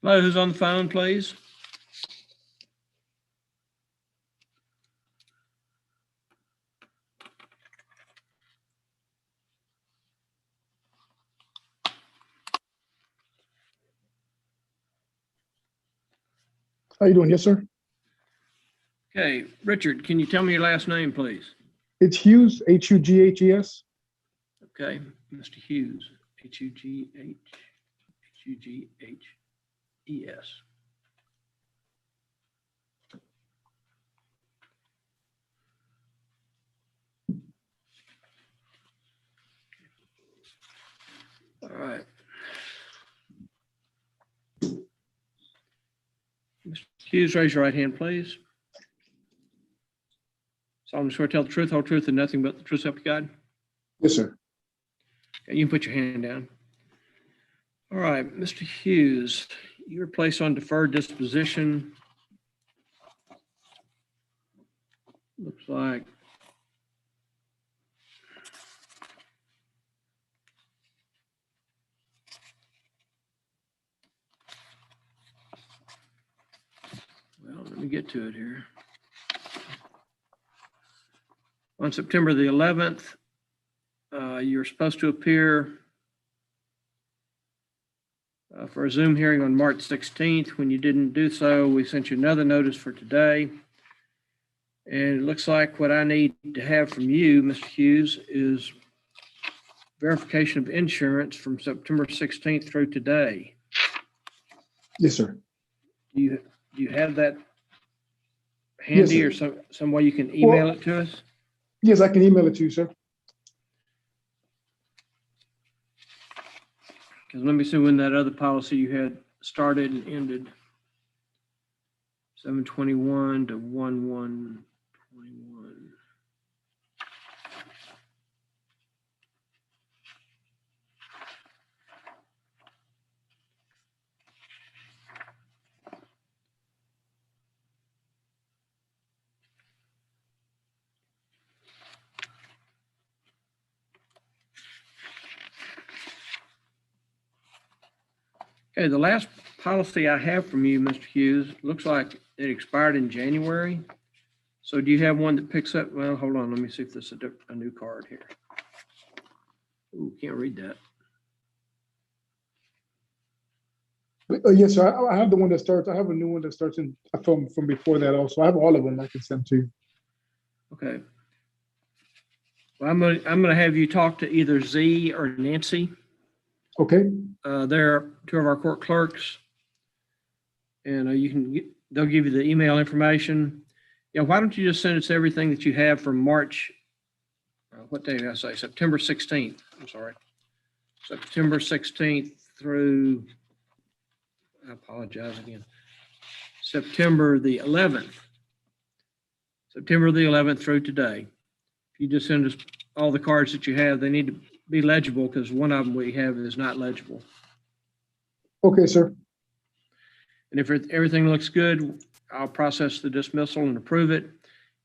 Hello, who's on the phone, please? How you doing? Yes, sir. Okay, Richard, can you tell me your last name, please? It's Hughes, Hughes. Okay, Mr. Hughes, Hughes. All right. Mr. Hughes, raise your right hand, please. Solemnly swear to tell the truth, whole truth, and nothing but the truth, so help you God. Yes, sir. Okay, you can put your hand down. All right, Mr. Hughes, you were placed on deferred disposition. Looks like well, let me get to it here. On September the 11th, you're supposed to appear for a Zoom hearing on March 16th. When you didn't do so, we sent you another notice for today. And it looks like what I need to have from you, Mr. Hughes, is verification of insurance from September 16th through today. Yes, sir. Do you have that handy, Yes, or some way you can email it to us? Yes, I can email it to you, sir. Because let me see when that other policy you had started and ended. 7/21 to 1/1/21. Okay, the last policy I have from you, Mr. Hughes, looks like it expired in January. So do you have one that picks up? Well, hold on. Let me see if this is a new card here. Ooh, can't read that. Yes, sir. I have the one that starts. I have a new one that starts from before that also. I have all of them I can send to you. Okay. Well, I'm gonna have you talk to either Z or Nancy. Okay. They're two of our court clerks, and they'll give you the email information. Yeah, why don't you just send us everything that you have from March? What day did I say? September 16th. I'm sorry, September 16th through. I apologize again. September the 11th. September the 11th through today. If you just send us all the cards that you have, they need to be legible because one of them we have is not legible. Okay, sir. And if everything looks good, I'll process the dismissal and approve it.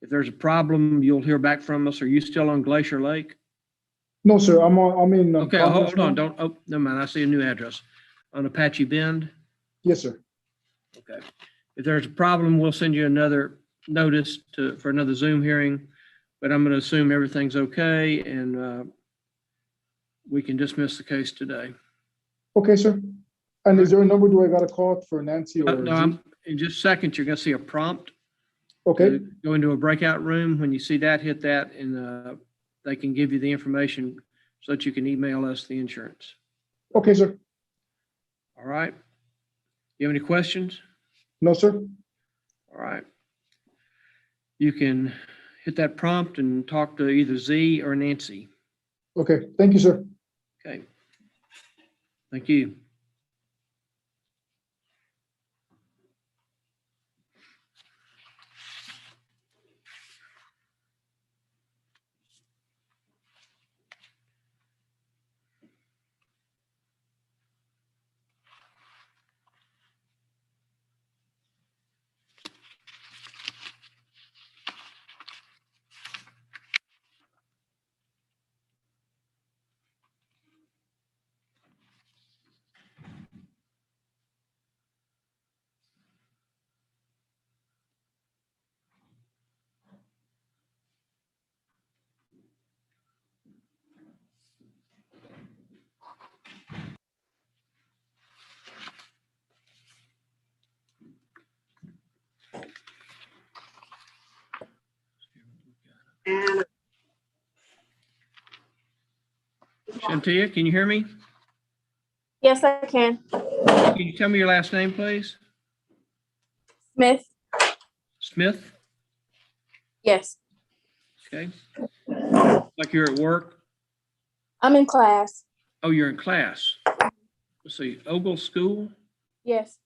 If there's a problem, you'll hear back from us. Are you still on Glacier Lake? No, sir. I'm in. Okay, hold on. Don't. Oh, never mind. I see a new address on Apache Bend. Yes, sir. Okay. If there's a problem, we'll send you another notice for another Zoom hearing. But I'm going to assume everything's okay, and we can dismiss the case today. Okay, sir. And is there a number do I got to call for Nancy or? No, in just a second, you're going to see a prompt. Okay. Go into a breakout room. When you see that, hit that, and they can give you the information so that you can email us the insurance. Okay, sir. All right. You have any questions? No, sir. All right. You can hit that prompt and talk to either Z or Nancy. Okay. Thank you, sir. Okay. Thank you. Shantia, can you hear me? Yes, I can. Can you tell me your last name, please? Smith? Smith? Yes. Okay. Like you're at work? I'm in class. Oh, you're in class. Let's see, Ogle School? Yes.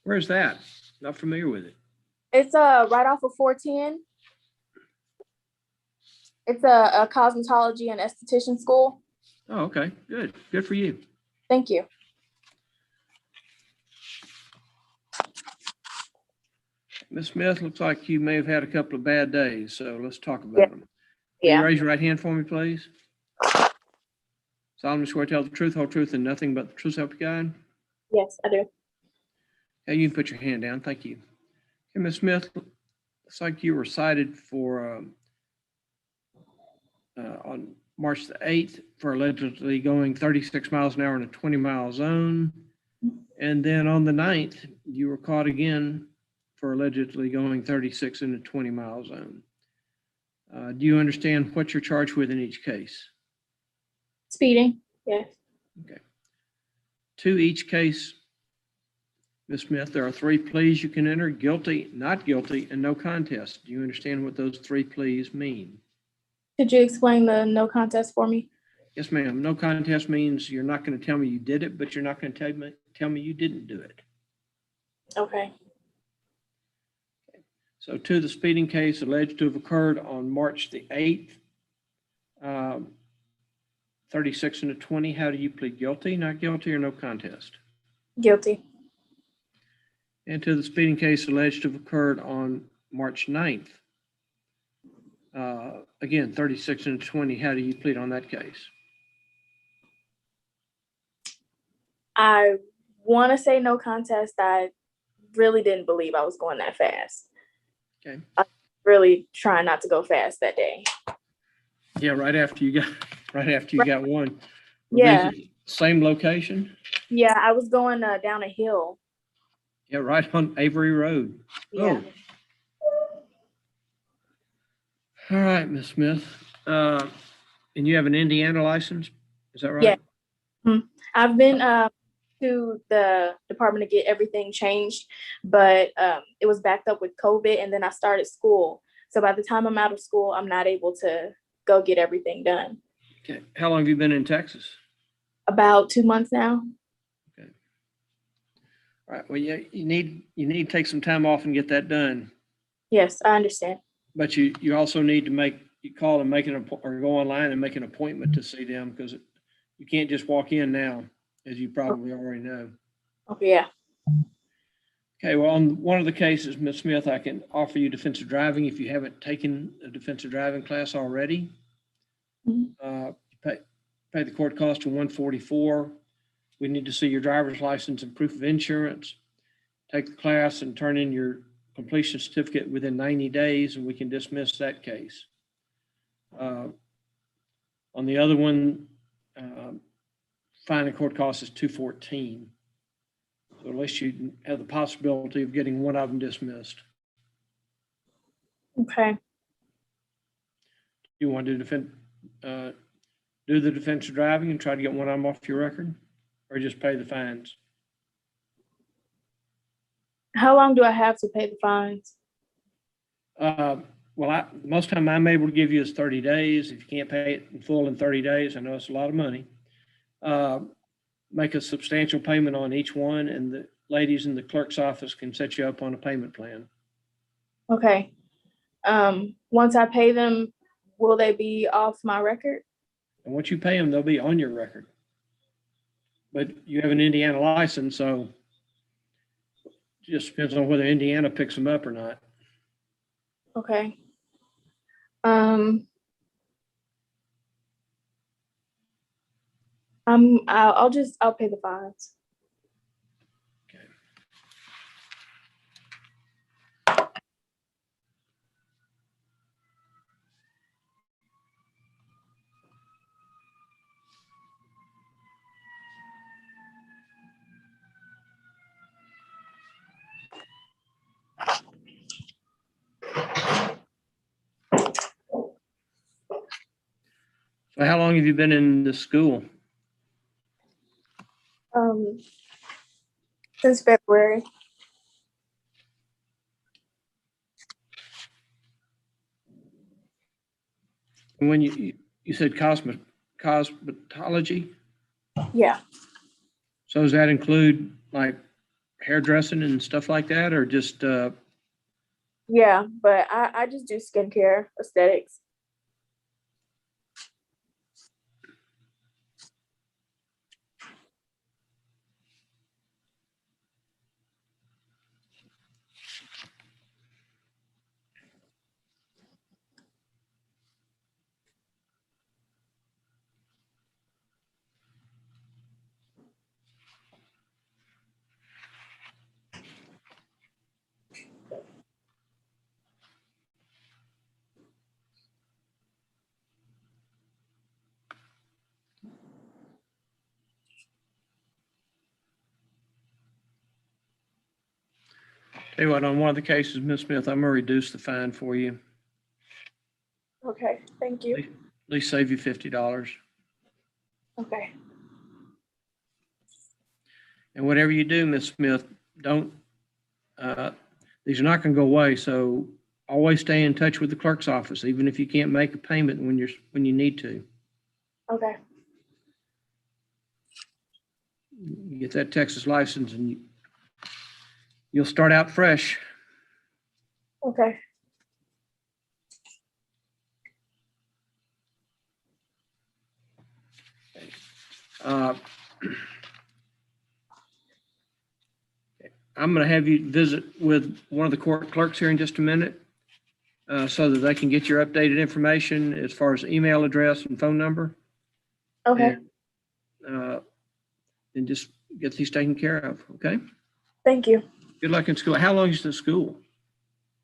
Where's that? Not familiar with it. It's right off of 410. It's a cosmetology and esthetician school. Oh, okay, good. Good for you. Thank you. Ms. Smith, looks like you may have had a couple of bad days, so let's talk about Yeah. them. Will you Yeah. raise your right hand for me, please? Solemnly swear to tell the truth, whole truth, and nothing but the truth, help you God? Yes, I do. Yeah, you can put your hand down. Thank you. Okay, Ms. Smith, looks like you were cited for on March the 8th for allegedly going 36 miles an hour in a 20-mile zone. And then on the 9th, you were caught again for allegedly going 36 in a 20-mile zone. Do you understand what you're charged with in each case? Speeding. Yes. Okay. To each case, Ms. Smith, there are 3 pleas you can enter: guilty, not guilty, and no contest. Do you understand what those 3 pleas mean? Could you explain the no contest for me? Yes, ma'am. No contest means you're not going to tell me you did it, but you're not going to tell me you didn't do it. Okay. So to the speeding case alleged to have occurred on March the 8th, 36 and a 20, how do you plead? Guilty, not guilty, or no contest? Guilty. And to the speeding case alleged to have occurred on March 9th, again, 36 and a 20, how do you plead on that case? I want to say no contest. I really didn't believe I was going that fast. Okay. I really trying not to go fast that day. Yeah, right after you got one. Were Yeah. these same location? Yeah, I was going down a hill. Yeah, right on Avery Road. Yeah. All right, Ms. Smith. And you have an Indiana license, is that right? Yeah. I've been to the department to get everything changed, but it was backed up with COVID, and then I started school. So by the time I'm out of school, I'm not able to go get everything done. Okay. How long have you been in Texas? About 2 months now. Okay. All right. Well, yeah, you need to take some time off and get that done. Yes, I understand. But you also need to call and or go online and make an appointment to see them, because you can't just walk in now, as you probably already know. Okay, yeah. Okay, well, on one of the cases, Ms. Smith, I can offer you defensive driving if you haven't taken a defensive driving class already. Pay the court cost of $144. We need to see your driver's license and proof of insurance. Take the class and turn in your completion certificate within 90 days, and we can dismiss that case. On the other one, fine and court cost is $214. So at least you have the possibility of getting one of them dismissed. Okay. You want to do the defensive driving and try to get one of them off your record, or just pay the fines? How long do I have to pay the fines? Well, most time I'm able to give you is 30 days. If you can't pay it in full in 30 days, I know it's a lot of money. Make a substantial payment on each one, and the ladies in the clerk's office can set you up on a payment plan. Okay. Once I pay them, will they be off my record? And once you pay them, they'll be on your record. But you have an Indiana license, so it just depends on whether Indiana picks them up or not. Okay. I'll pay the fines. Okay. So how long have you been in the school? Since February. And when you said cosmetology, Yeah. so does that include like hairdressing and stuff like that, or just Yeah, but I just do skincare, aesthetics. tell you what, on one of the cases, Ms. Smith, I'm gonna reduce the fine for you. Okay, thank you. At least save you $50. Okay. And whatever you do, Ms. Smith, don't, these are not gonna go away, so always stay in touch with the clerk's office, even if you can't make a payment when you need to. Okay. You get that Texas license and you'll start out fresh. Okay. Uh, I'm going to have you visit with one of the court clerks here in just a minute so that they can get your updated information as far as email address and phone number. Okay. And just get these taken care of, okay? Thank you. Good luck in school. How long is the school?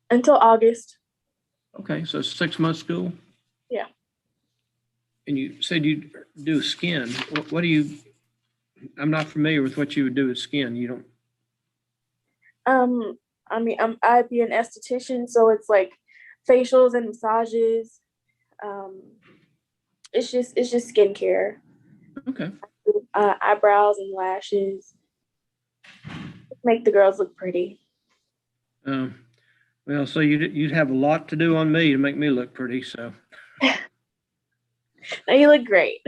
Until August. Okay, so it's 6 month school? Yeah. And you said you do skin. What do you, I'm not familiar with what you would do with skin. You don't, I mean, I'd be an esthetician, so it's like facials and massages. It's just skincare, okay. eyebrows and lashes. Make the girls look pretty. Well, so you'd have a lot to do on me to make me look pretty, so. Now you look great.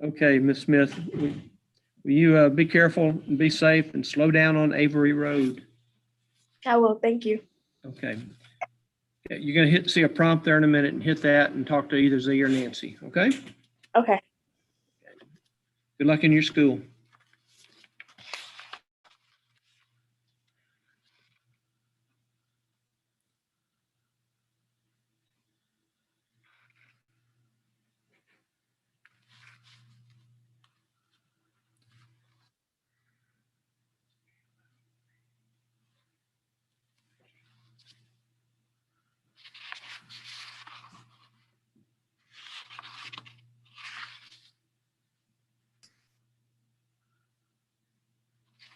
Okay, Ms. Smith, will you be careful and be safe and slow down on Avery Road? I will. Thank you. Okay. Yeah, you're going to see a prompt there in a minute and hit that and talk to either Z or Nancy, okay? Okay. Good luck in your school.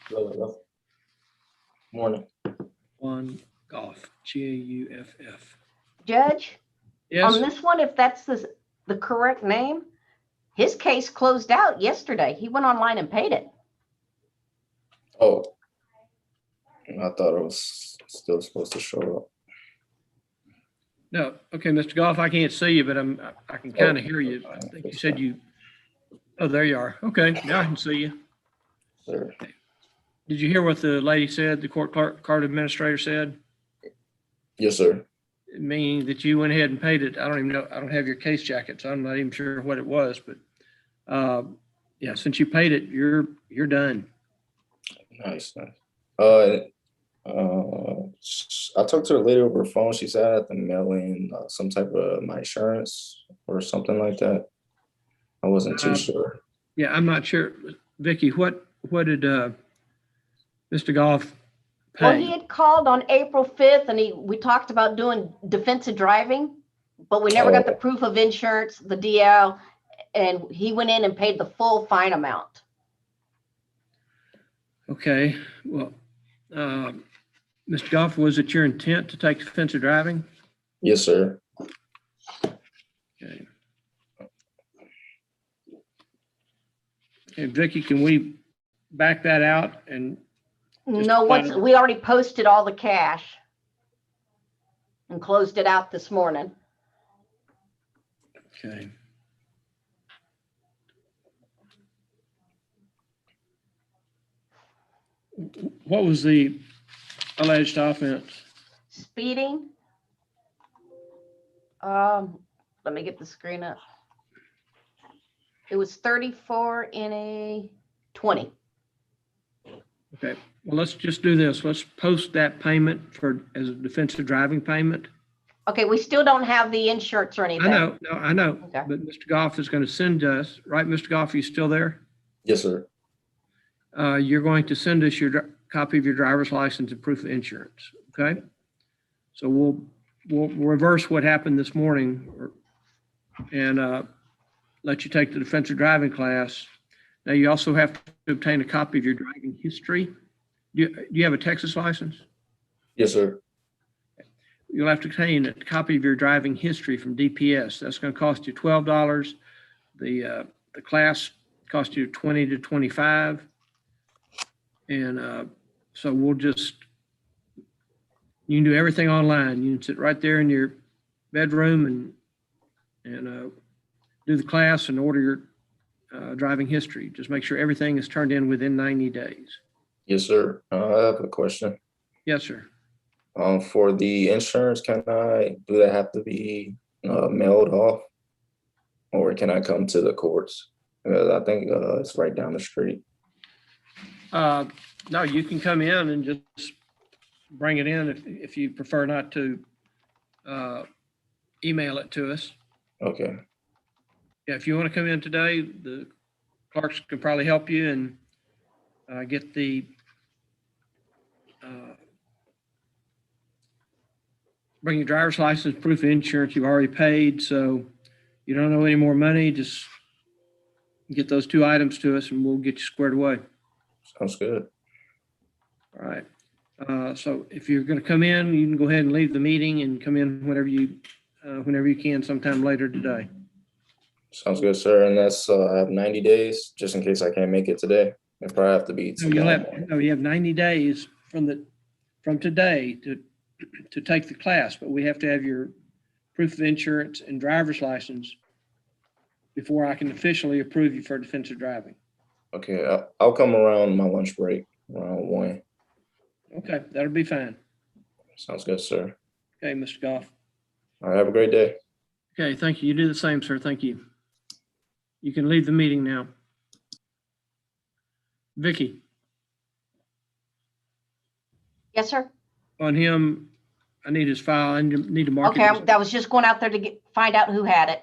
Hello. Morning. One Golf, G-A-U-F-F. Judge, Yes, on this one, if that's the correct name, his case closed out yesterday. He went online and paid it. Oh, I thought it was still supposed to show up. no, okay, Mr. Golf, I can't see you, but I can kind of hear you. I think you said oh, there you are. Okay, now I can see you. Sir. Did you hear what the lady said, the court administrator said? Yes, sir. Meaning that you went ahead and paid it. I don't even know, I don't have your case jacket, so I'm not even sure what it was, but yeah, since you paid it, you're done. Nice. I talked to a lady over the phone. She said I had to mail in some type of my insurance or something like that. I wasn't too sure. Yeah, I'm not sure. Vicky, what did Mr. Goff Well, he pay? had called on April 5th and we talked about doing defensive driving, but we never got the proof of insurance, the DL, and he went in and paid the full fine amount. Okay, well, Mr. Goff, was it your intent to take defensive driving? Yes, sir. And Vicky, can we back that out and, Just No, once, final. we already posted all the cash and closed it out this morning. okay. What was the alleged offense? Speeding. Let me get the screen up. It was 34 in a 20. Okay, well, let's just do this. Let's post that payment for, as a defensive driving payment. Okay, we still don't have the insurance or anything. I know, Okay. but Mr. Goff is going to send us, right, Mr. Goff, you still there? Yes, sir. You're going to send us your copy of your driver's license and proof of insurance, okay? So we'll reverse what happened this morning and let you take the defensive driving class. Now, you also have to obtain a copy of your driving history. Do you have a Texas license? Yes, sir. You'll have to obtain a copy of your driving history from DPS. That's going to cost you $12. The class costs you $20 to $25. And so you can do everything online. You can sit right there in your bedroom and do the class and order your driving history. Just make sure everything is turned in within 90 days. Yes, sir. I have a question. Yes, sir. For the insurance, do that have to be mailed off? Or can I come to the courts? I think it's right down the street. No, you can come in and just bring it in if you prefer not to email it to us. Okay. Yeah, if you want to come in today, the clerks can probably help you and get the bring your driver's license, proof of insurance you've already paid, so you don't owe any more money. Just get those two items to us and we'll get you squared away. Sounds good. All right. So if you're going to come in, you can go ahead and leave the meeting and come in whenever you can sometime later today. Sounds good, sir. And that's I have 90 days just in case I can't make it today. It probably have to be So you have 90 days from today to take the class, but we have to have your proof of insurance and driver's license before I can officially approve you for defensive driving. Okay, I'll come around my lunch break around 1. Okay, that'll be fine. Sounds good, sir. Okay, Mr. Goff. All right, have a great day. Okay, thank you. You do the same, sir. Thank you. You can leave the meeting now. Vicky, Yes, sir. on him, I need his file. I need to mark Okay, it. that was just going out there to find out who had it.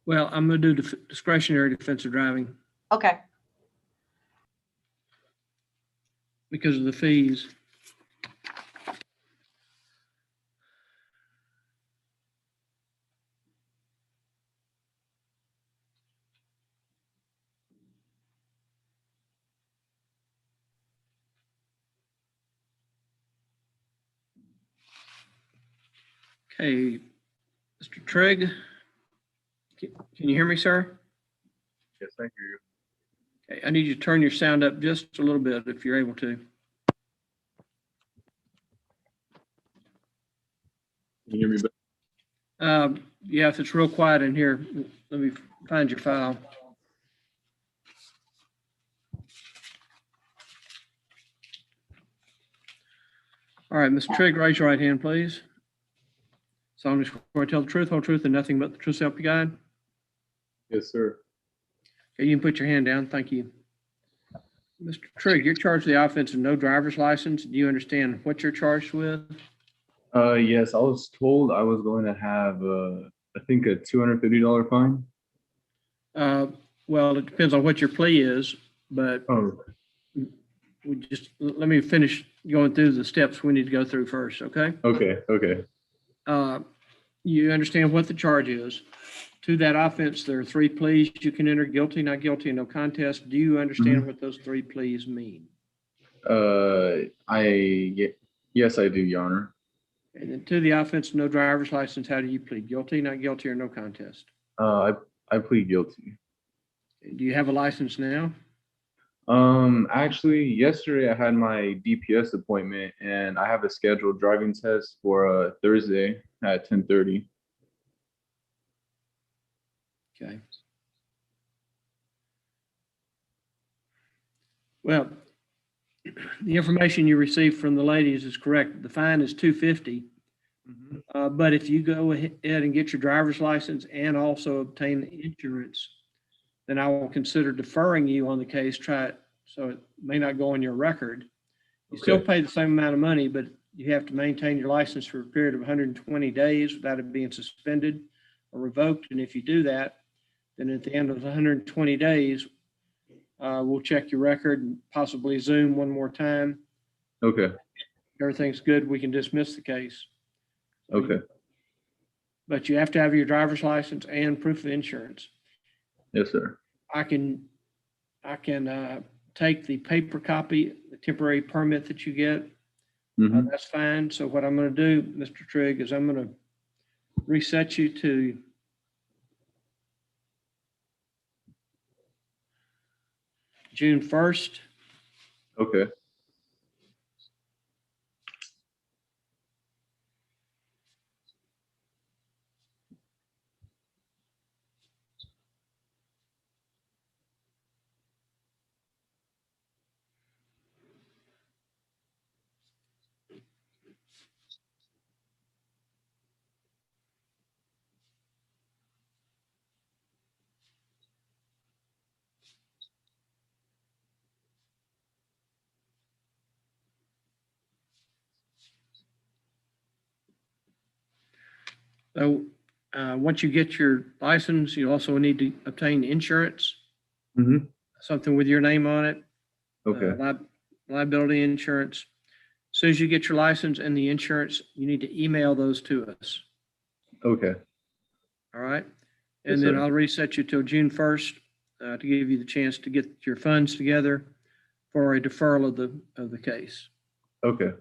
Well, I'm going to do discretionary defensive driving Okay. because of the fees. Okay, Mr. Trigg, can you hear me, sir? Yes, thank you. Okay, I need you to turn your sound up just a little bit if you're able to. Can you hear me better? Yeah, if it's real quiet in here, let me find your file. All right, Mr. Trigg, raise your right hand, please. Solemnly swear to tell the truth, whole truth, and nothing but the truth, so help you God. Yes, sir. Okay, you can put your hand down. Thank you. Mr. Trigg, you're charged with the offense of no driver's license. Do you understand what you're charged with? Yes, I was told I was going to have, I think a $250 fine. Well, it depends on what your plea is, but Oh, let me finish going through the steps we need to go through first, okay? okay. You understand what the charge is. To that offense, there are 3 pleas you can enter: guilty, not guilty, and no contest. Do you understand what those 3 pleas mean? Yes, I do, Your Honor. And then to the offense, no driver's license, how do you plead? Guilty, not guilty, or no contest? I plead guilty. Do you have a license now? Actually, yesterday I had my DPS appointment and I have a scheduled driving test for Thursday at 10:30. Okay. Well, the information you received from the ladies is correct. The fine is $250. But if you go ahead and get your driver's license and also obtain the insurance, then I will consider deferring you on the case, so it may not go on your record. You still Okay. pay the same amount of money, but you have to maintain your license for a period of 120 days without it being suspended or revoked. And if you do that, then at the end of the 120 days, we'll check your record and possibly Zoom one more time. Okay. Everything's good, we can dismiss the case. Okay. But you have to have your driver's license and proof of insurance. Yes, sir. I can take the paper copy, the temporary permit that you get. Mhm. That's fine. So what I'm going to do, Mr. Trigg, is I'm going to reset you to June 1st. Okay. So once you get your license, you also need to obtain insurance, Mhm. something with your name on it. Okay. Liability insurance. As soon as you get your license and the insurance, you need to email those to us. Okay. All right. Yes, And then sir. I'll reset you till June 1st to give you the chance to get your funds together for a deferral of the case. Okay.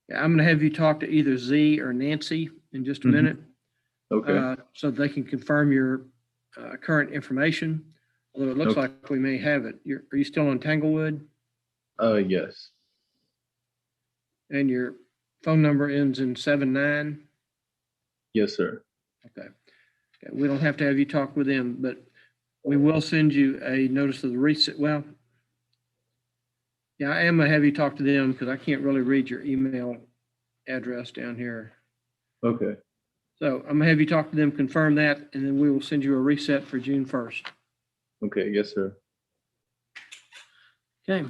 Yeah, I'm going to have you talk to either Z or Nancy in just a Mhm. minute. Okay. So they can confirm your current information, although it looks Okay. like we may have it. Are you still on Tanglewood? Yes. And your phone number ends in 79? Yes, sir. Okay. Okay. We don't have to have you talk with them, but we will send you a notice of the reset. Well, yeah, I am going to have you talk to them because I can't really read your email address down here. Okay. So I'm going to have you talk to them, confirm that, and then we will send you a reset for June 1st. Okay. Yes, sir. Okay.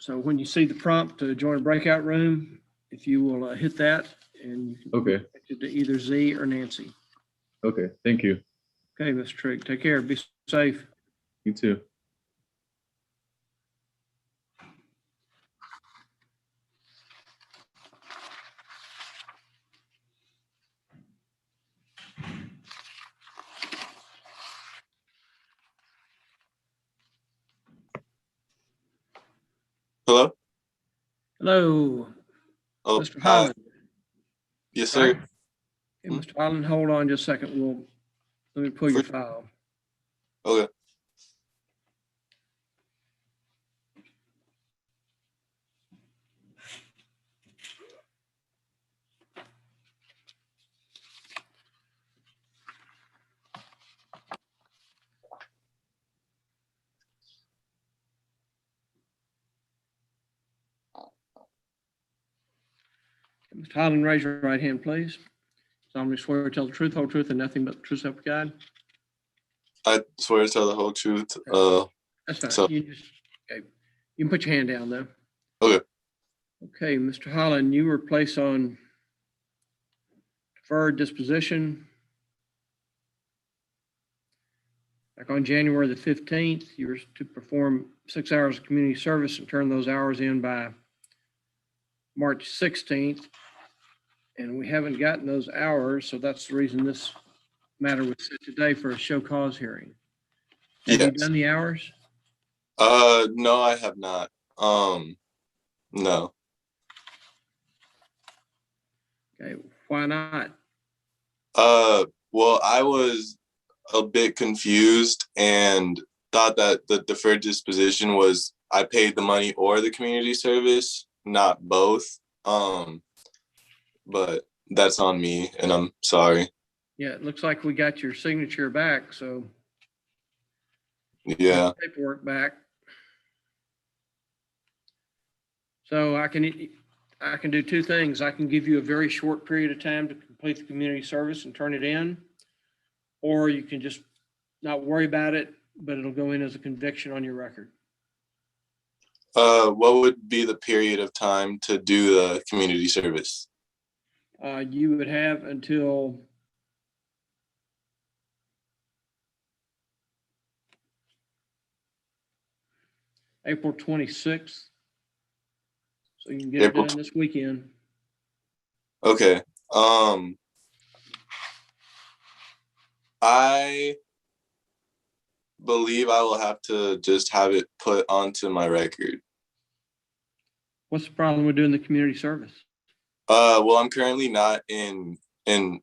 So when you see the prompt to join a breakout room, if you will hit that and you can Okay. connect it to either Z or Nancy. Okay. Thank you. Okay, Mr. Trigg, take care. Be safe. You too. Hello? Hello, Oh, Mr. hi. Holland. Yes, Right? sir. Okay, Mr. Holland, hold on just a second. Let me pull your file. Okay. Mr. Holland, raise your right hand, please. Solemnly swear to tell the truth, whole truth, and nothing but the truth, so help you God. I swear to tell the whole truth. That's fine. So- Okay. You can put your hand down, though. Okay. Okay, Mr. Holland, you were placed on deferred disposition back on January the 15th. You were to perform 6 hours of community service and turn those hours in by March 16th. And we haven't gotten those hours, so that's the reason this matter was set today for a show cause hearing. Have you Yes. done the hours? No, I have not. No. Okay, why not? Well, I was a bit confused and thought that the deferred disposition was I paid the money or the community service, not both. But that's on me, and I'm sorry. Yeah, it looks like we got your signature back, so Yeah. paperwork back. So I can do two things. I can give you a very short period of time to complete the community service and turn it in. Or you can just not worry about it, but it'll go in as a conviction on your record. What would be the period of time to do the community service? You would have until April 26th. So you can get April it done this weekend. Okay. I believe I will have to just have it put onto my record. What's the problem with doing the community service? Well, I'm currently not in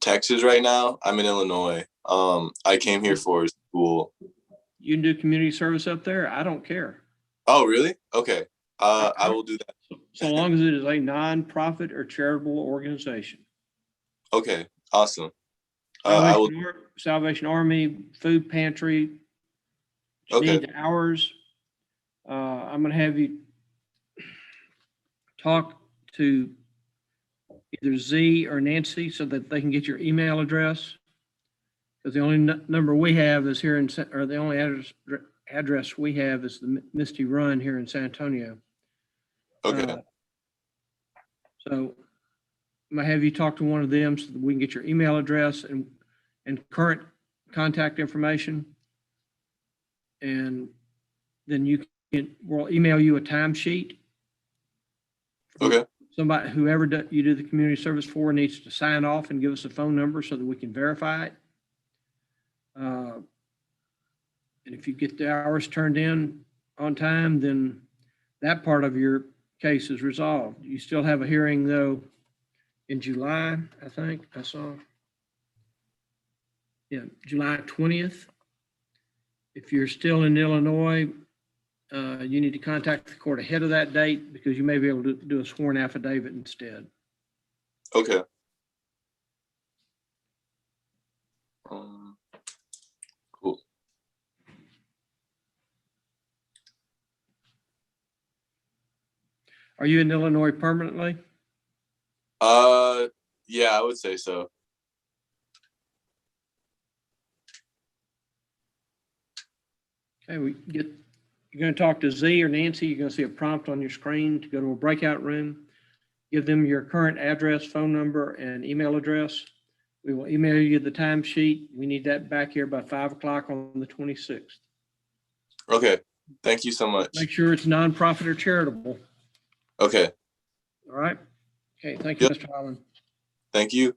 Texas right now. I'm in Illinois. I came here for school. You can do community service up there. I don't care. Oh, really? Okay. I will do that. So long as it is a nonprofit or charitable organization. Okay. Awesome. I will. Salvation Army, food pantry. Just Okay. need the hours. I'm gonna have you talk to either Z or Nancy so that they can get your email address. Because the only number we have is here or the only address we have is the Misty Run here in San Antonio. Okay. So I'm gonna have you talk to one of them so that we can get your email address and current contact information. And then we'll email you a timesheet. Okay. Somebody, whoever you do the community service for needs to sign off and give us a phone number so that we can verify it. And if you get the hours turned in on time, then that part of your case is resolved. You still have a hearing though in July, I think I saw. Yeah, July 20th. If you're still in Illinois, you need to contact the court ahead of that date because you may be able to do a sworn affidavit instead. Okay. Cool. Are you in Illinois permanently? Yeah, I would say so. Okay, you're going to talk to Z or Nancy. You're going to see a prompt on your screen to go to a breakout room. Give them your current address, phone number, and email address. We will email you the timesheet. We need that back here by 5 o'clock on the 26th. Okay. Thank you so much. Make sure it's nonprofit or charitable. Okay. All right. Okay. Thank you, Yep. Mr. Holland. Thank you.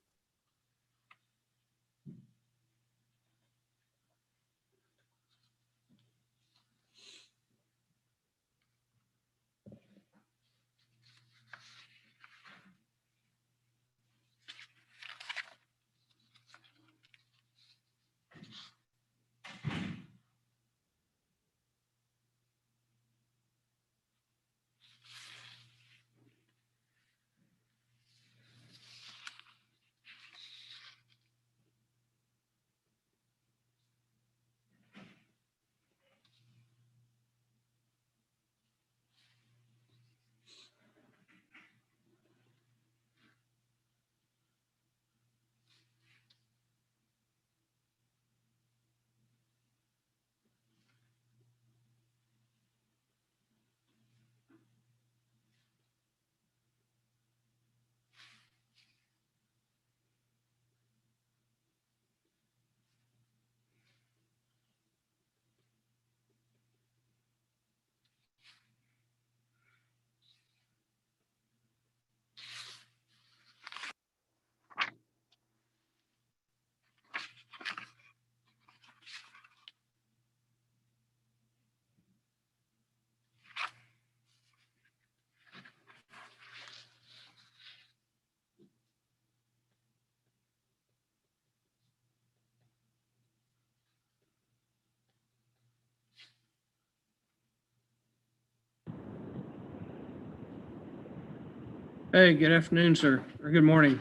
Hey, good afternoon, sir, or good morning,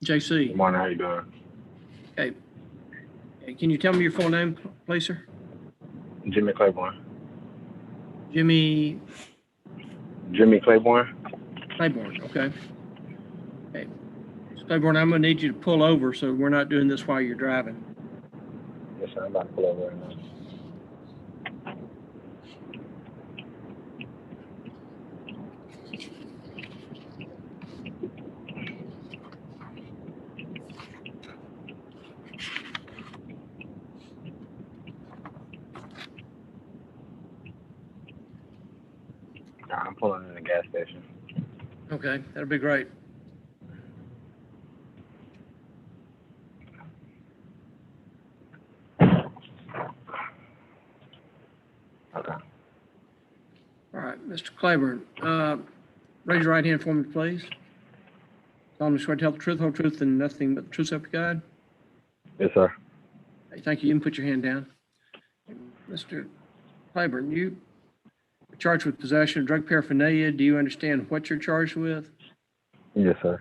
JC. Good morning, how you doing? Hey, can you tell me your full name, please, sir? Jimmy Claiborne. Jimmy Jimmy Claiborne? Claiborne, okay. Hey, Mr. Claiborne, I'm gonna need you to pull over so we're not doing this while you're driving. Yes, sir. I'm about to pull over right now. Nah, I'm pulling in the gas station. Okay, that'll be great. Okay. All right, Mr. Claiborne, raise your right hand for me, please. Solemnly swear to tell the truth, whole truth, and nothing but the truth, so help you God. Yes, sir. Hey, thank you. You can put your hand down. Mr. Claiborne, you are charged with possession of drug paraphernalia. Do you understand what you're charged with? Yes, sir.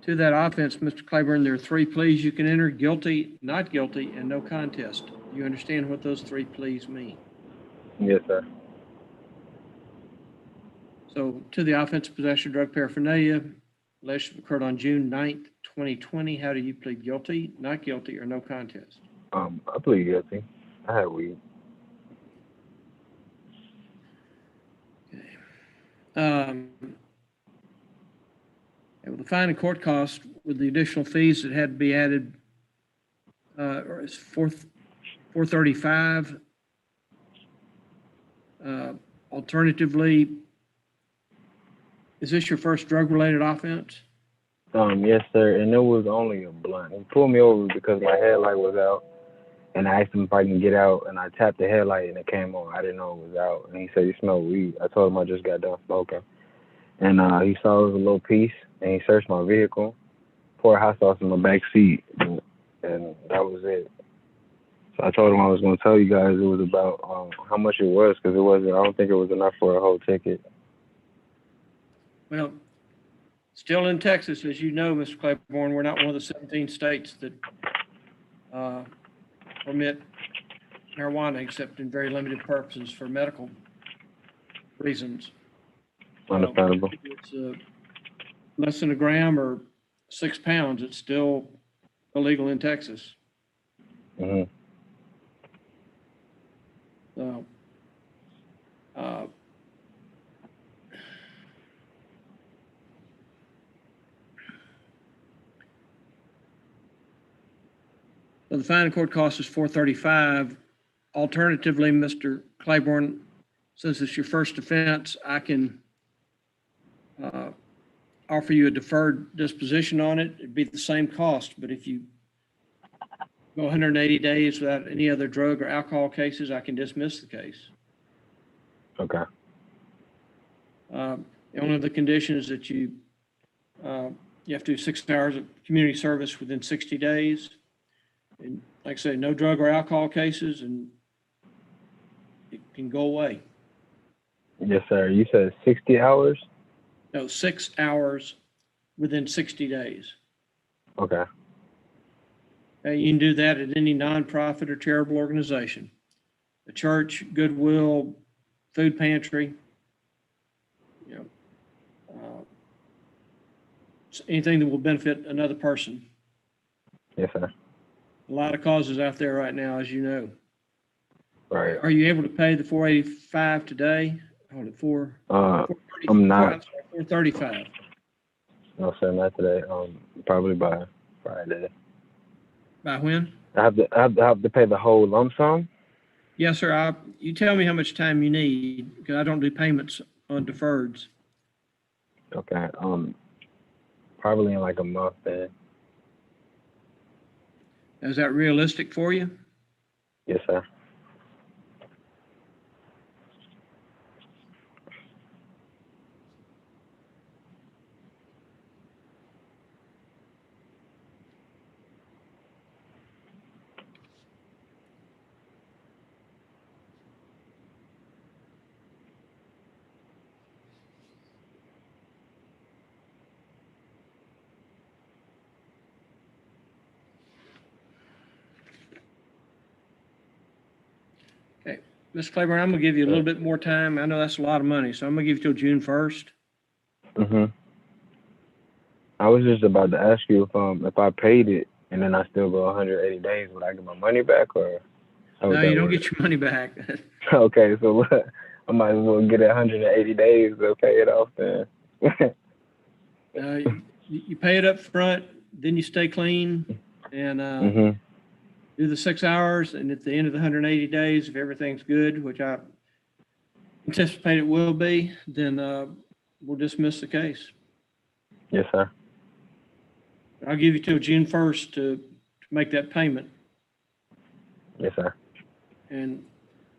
To that offense, Mr. Claiborne, there are 3 pleas you can enter: guilty, not guilty, and no contest. Do you understand what those 3 pleas mean? Yes, sir. So to the offense of possession of drug paraphernalia, alleged occurred on June 9th, 2020. How do you plead? Guilty, not guilty, or no contest? I plead guilty. I had weed. And with the fine and court cost with the additional fees that had to be added, or it's 435. Alternatively, is this your first drug-related offense? Yes, sir. And it was only a blunt. He pulled me over because my headlight was out. And I asked him if I can get out, and I tapped the headlight, and it came on. I didn't know it was out. And he said he smelled weed. I told him I just got done smoking. And he saw it was a little piece, and he searched my vehicle, poured hot sauce in my back seat, and that was it. So I told him I was going to tell you guys it was about how much it was, because it wasn't. I don't think it was enough for a whole ticket. Well, still in Texas, as you know, Mr. Claiborne, we're not one of the 17 states that permit marijuana except in very limited purposes for medical reasons. Understandable. It's less than a gram or 6 pounds. It's still illegal in Texas. Mm-hmm. So, so the fine in court cost is $435. Alternatively, Mr. Claiborne, since it's your first offense, I can offer you a deferred disposition on it. It'd be the same cost, but if you go 180 days without any other drug or alcohol cases, I can dismiss the case. Okay. One of the conditions that you have to do 6 hours of community service within 60 days. And like I said, no drug or alcohol cases, and it can go away. Yes, sir. You said 60 hours? No, 6 hours within 60 days. Okay. You can do that at any nonprofit or charitable organization. The church, Goodwill, food pantry, anything that will benefit another person. Yes, sir. A lot of causes out there right now, as you know. Right. Are you able to pay the 485 today? Hold it, 430. I'm not. 435. No, sir, not today. Probably by Friday. By when? I have to pay the whole lump sum? Yes, sir. You tell me how much time you need, because I don't do payments on deferreds. Okay. Probably in like a month then. Is that realistic for you? Yes, sir. Ms. Claiborne, I'm gonna give you a little bit more time. I know that's a lot of money, so I'm gonna give you till June 1st. I was just about to ask you if I paid it and then I still go 180 days, would I get my money back or how would No, that you don't work? get your money back. Okay, so what? I might as well get 180 days to pay it off then. You pay it up front, then you stay clean and do the 6 hours. And at the end of the 180 days, if everything's good, which I anticipate it will be, then we'll dismiss the case. Yes, sir. I'll give you till June 1st to make that payment. Yes, sir. And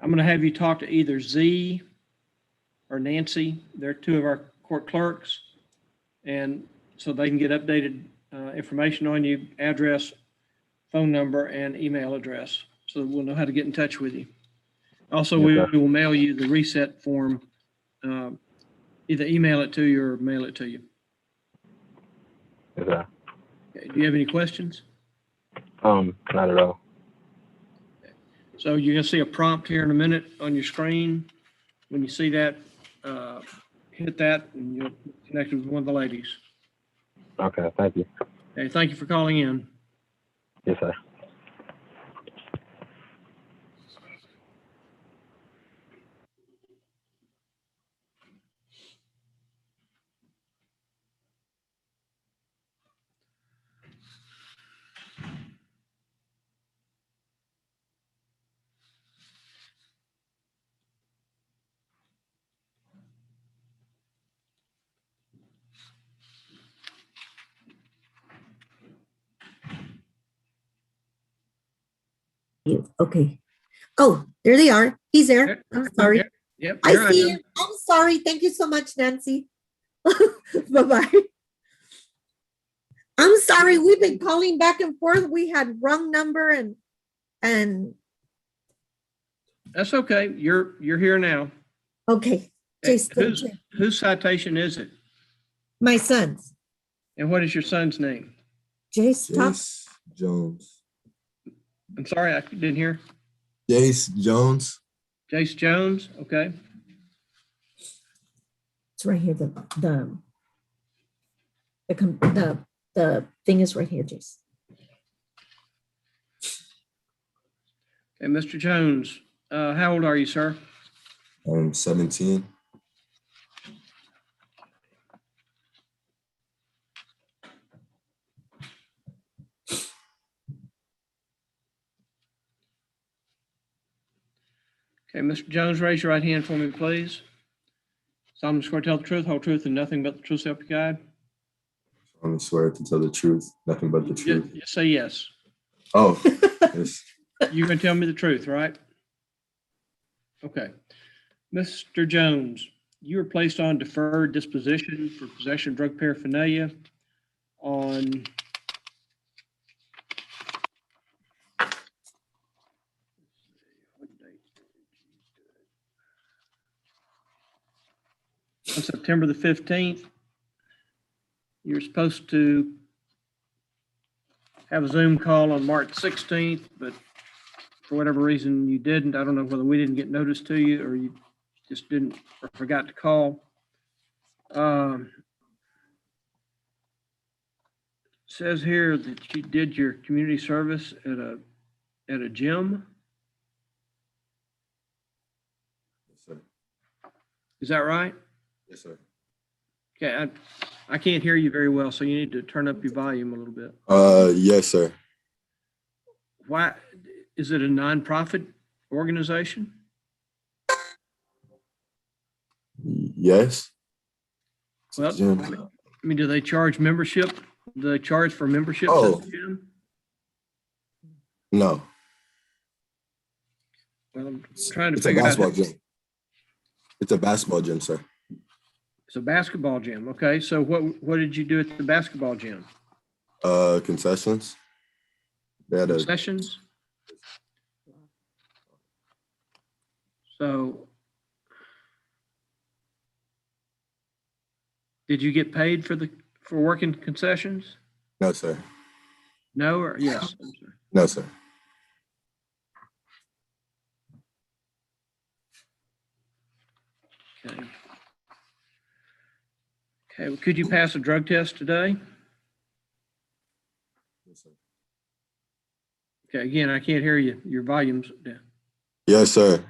I'm going to have you talk to either Z or Nancy. They're two of our court clerks. And so they can get updated information on you, address, phone number, and email address. So we'll know how to get in touch with you. Also, Yes, we sir. will mail you the reset form. Either email it to you or mail it to you. Yes, sir. Okay, do you have any questions? Not at all. So you're going to see a prompt here in a minute on your screen. When you see that, hit that and you'll connect with one of the ladies. Okay, thank you. Okay, thank you for calling in. Yes, sir. Okay. Oh, there they are. He's there. I'm sorry. Yep. I here see am. him. I'm sorry. Thank you so much, Nancy. Bye-bye. I'm sorry. We've been calling back and forth. We had wrong number and That's okay. You're here now. okay. Okay, Jason, whose citation is it? my sons. And what is your son's name? Jace, talk. Jace Jones. I'm sorry, I didn't hear. Jace Jones. Jace Jones. Okay. It's right here. The thing is right here, Jace. Okay, Mr. Jones, how old are you, sir? I'm 17. Okay, Mr. Jones, raise your right hand for me, please. Solemnly swear to tell the truth, whole truth, and nothing but the truth, so help you God. I swear to tell the truth, nothing but the truth. Just say yes. Oh, yes. You can tell me the truth, right? Okay. Mr. Jones, you were placed on deferred disposition for possession of drug paraphernalia on September the 15th. You're supposed to have a Zoom call on March 16th, but for whatever reason you didn't. I don't know whether we didn't get notice to you or you just didn't or forgot to call. Says here that you did your community service at a gym. Yes, sir. Is that right? Yes, sir. Okay, I can't hear you very well, so you need to turn up your volume a little bit. Yes, sir. Why, is it a nonprofit organization? Yes. Well, Gym. I mean, do they charge membership? Do they charge for membership to Oh. the gym? No. Well, I'm trying to It's a figure out. basketball gym. It's a basketball gym, sir. It's a basketball gym. Okay, so what did you do at the basketball gym? Concessions. They had a Sessions? So did you get paid for working concessions? no, sir. No or yes? I'm sorry. No, sir. Okay. Okay, well, could you pass a drug test today? Yes, sir. Okay, again, I can't hear you. Your volume's down. Yes, sir.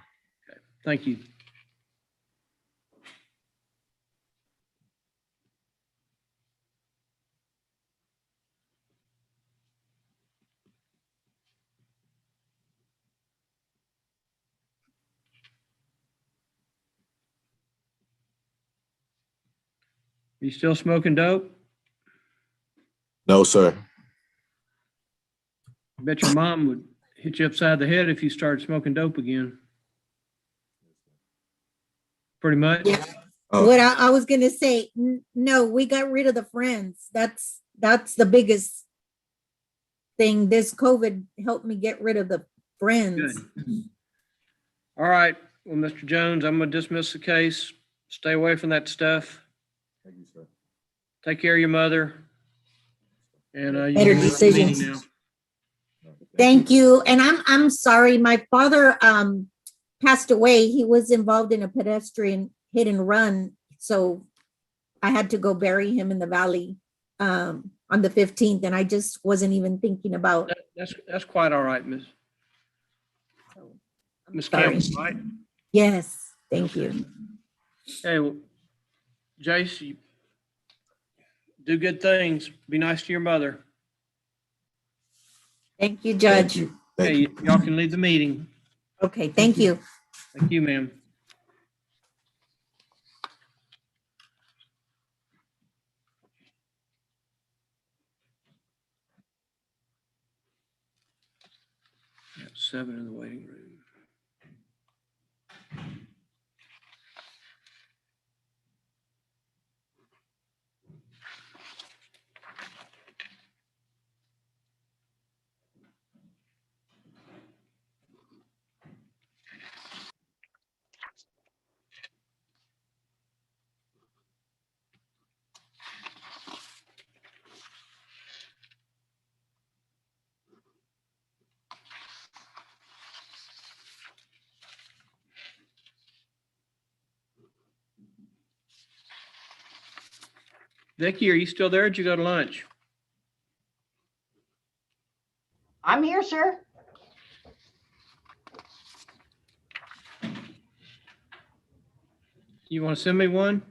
Thank you. You still smoking dope? No, sir. I bet your mom would hit you upside the head if you started smoking dope again. Pretty much. Yeah. Oh. What I was gonna say, no, we got rid of the friends. That's the biggest thing. This COVID helped me get rid of the friends. Good. All right. Well, Mr. Jones, I'm gonna dismiss the case. Stay away from that stuff. Thank you, sir. Take care of your mother. And you Better can leave the meeting decisions. now. Thank you. And I'm sorry, my father passed away. He was involved in a pedestrian hit and run. So I had to go bury him in the valley on the 15th, and I just wasn't even thinking about. That's quite all right, Miss Sorry. Campbell, right? Yes, thank you. Hey, well, Jace, you do good things. Be nice to your mother. Thank you, Thank Judge. you. Thank Hey, you. y'all can leave the meeting. Okay, thank you. Thank you, ma'am. Got 7 in the waiting room. Vicky, are you still there? Did you go to lunch? I'm here, sir. You want to send me one?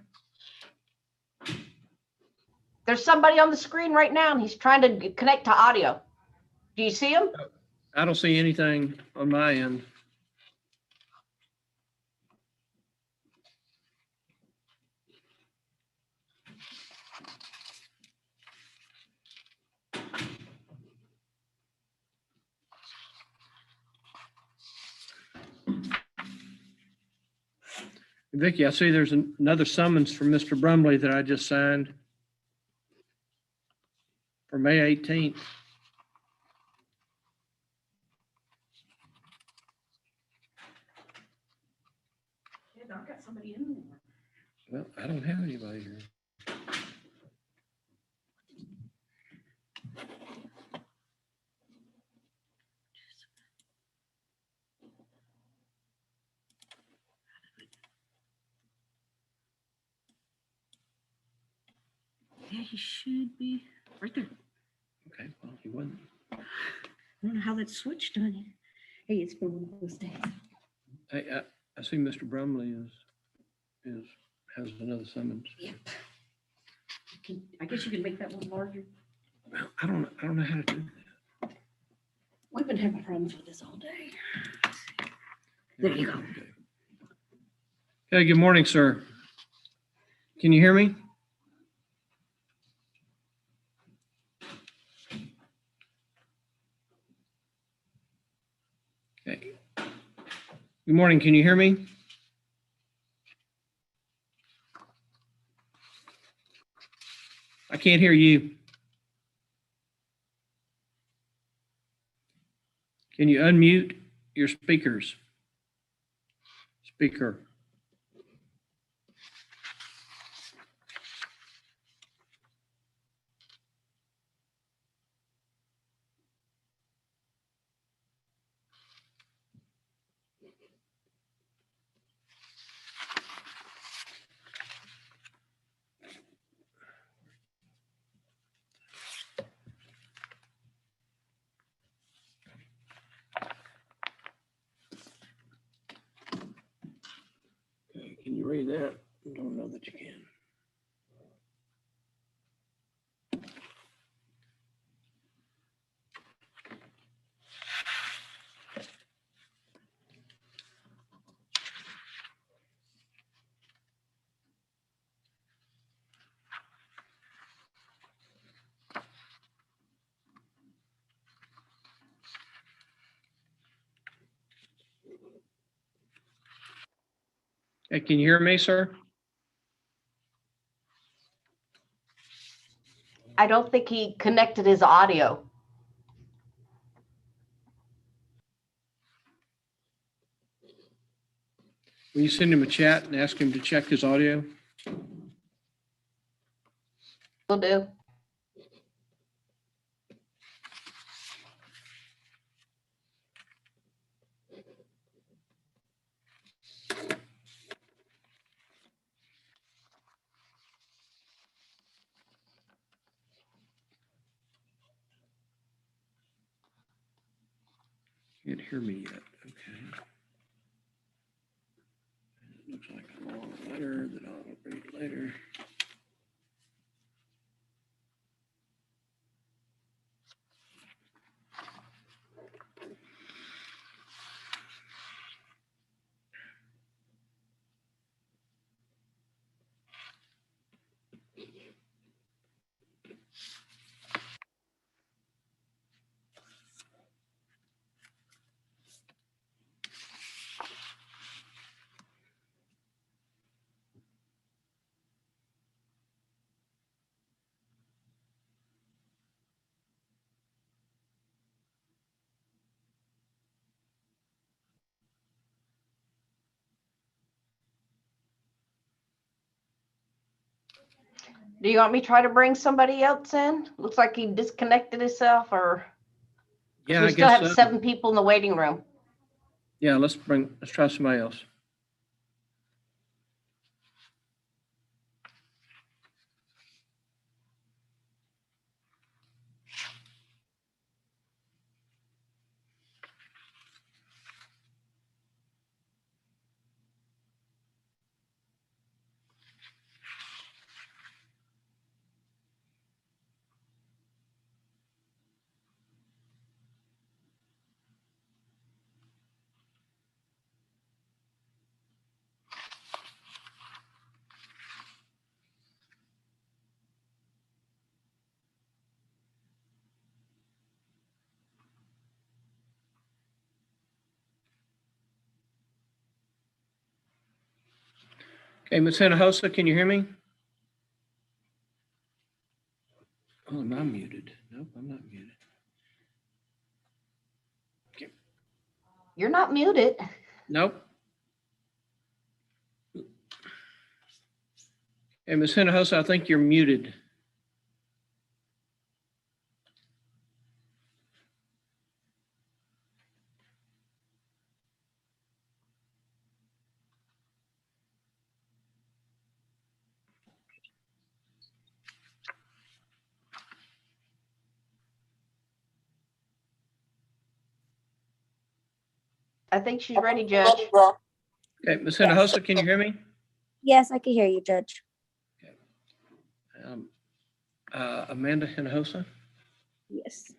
There's somebody on the screen right now and he's trying to connect to audio. Do you see him? I don't see anything on my end. Vicky, I see there's another summons from Mr. Brumley that I just signed for May 18th. I've got somebody in there. Well, I don't have anybody here. Yeah, he should be right there. Okay, well, he wasn't. I don't know how that switched on you. Hey, it's been one of those days. Hey, I see Mr. Brumley has another summons. Yep. I guess you can make that one larger. Well, I don't know how to do that. We've been having problems with this all day. There you go. Okay, good morning, sir. Can you hear me? Okay. Good morning, can you hear me? I can't hear you. Can you unmute your speakers? Speaker. you read that? I don't know that you can. Hey, can you hear me, sir? I don't think he connected his audio. Will you send him a chat and ask him to check his audio? Will do. Can't hear me yet. Okay. It looks like a long letter that I'll read later. Do you want me to try to bring somebody else in? Looks like he disconnected himself, or Yeah, we I still guess have so. 7 people in the waiting room. Yeah, let's try somebody else. Okay, Ms. Hinojosa, can you hear me? Oh, am I muted? Nope, I'm not muted. You're not muted. Nope. Hey, Ms. Hinojosa, I think you're muted. I think she's ready, Judge. Okay, Ms. Hinojosa, can you hear me? Yes, I can hear you, Judge. Amanda Hinojosa? Yes,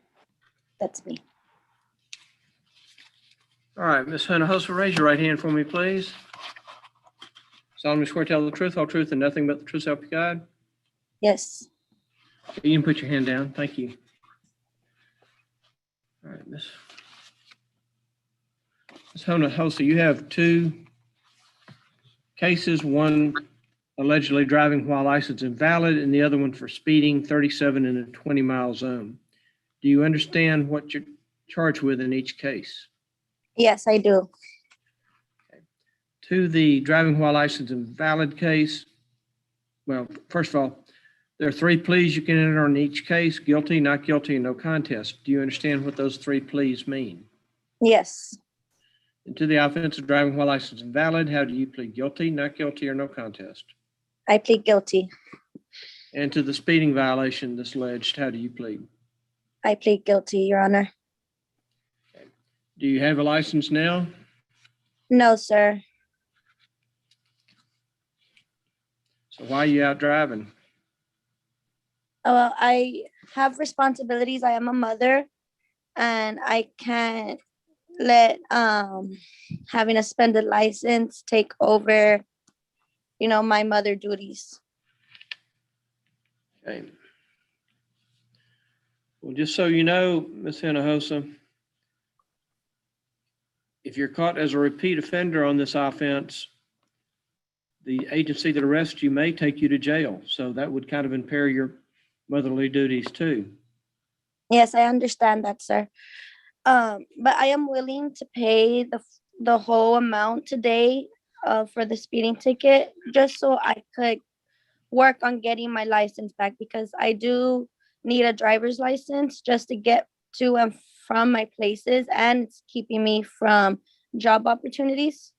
that's me. All right, Ms. Hinojosa, raise your right hand for me, please. Solemnly swear to tell the truth, whole truth, and nothing but the truth, so help you God. Yes. You can put your hand down. Thank you. All right, Ms. Hinojosa, you have 2 cases, one allegedly driving while license invalid and the other one for speeding 37 in a 20-mile zone. Do you understand what you're charged with in each case? Yes, I do. To the driving while license invalid case, well, first of all, there are 3 pleas you can enter in each case: guilty, not guilty, and no contest. Do you understand what those 3 pleas mean? Yes. And to the offense of driving while license invalid, how do you plead? Guilty, not guilty, or no contest? I plead guilty. And to the speeding violation that's alleged, how do you plead? I plead guilty, Your Honor. Do you have a license now? No, sir. So why are you out driving? Well, I have responsibilities. I am a mother, and I can't let having a suspended license take over, my mother duties. Okay. Well, just so you know, Ms. Hinojosa, if you're caught as a repeat offender on this offense, the agency that arrests you may take you to jail. So that would kind of impair your motherly duties too. Yes, I understand that, sir. But I am willing to pay the whole amount today for the speeding ticket, just so I could work on getting my license back, because I do need a driver's license just to get to and from my places, and it's keeping me from job opportunities.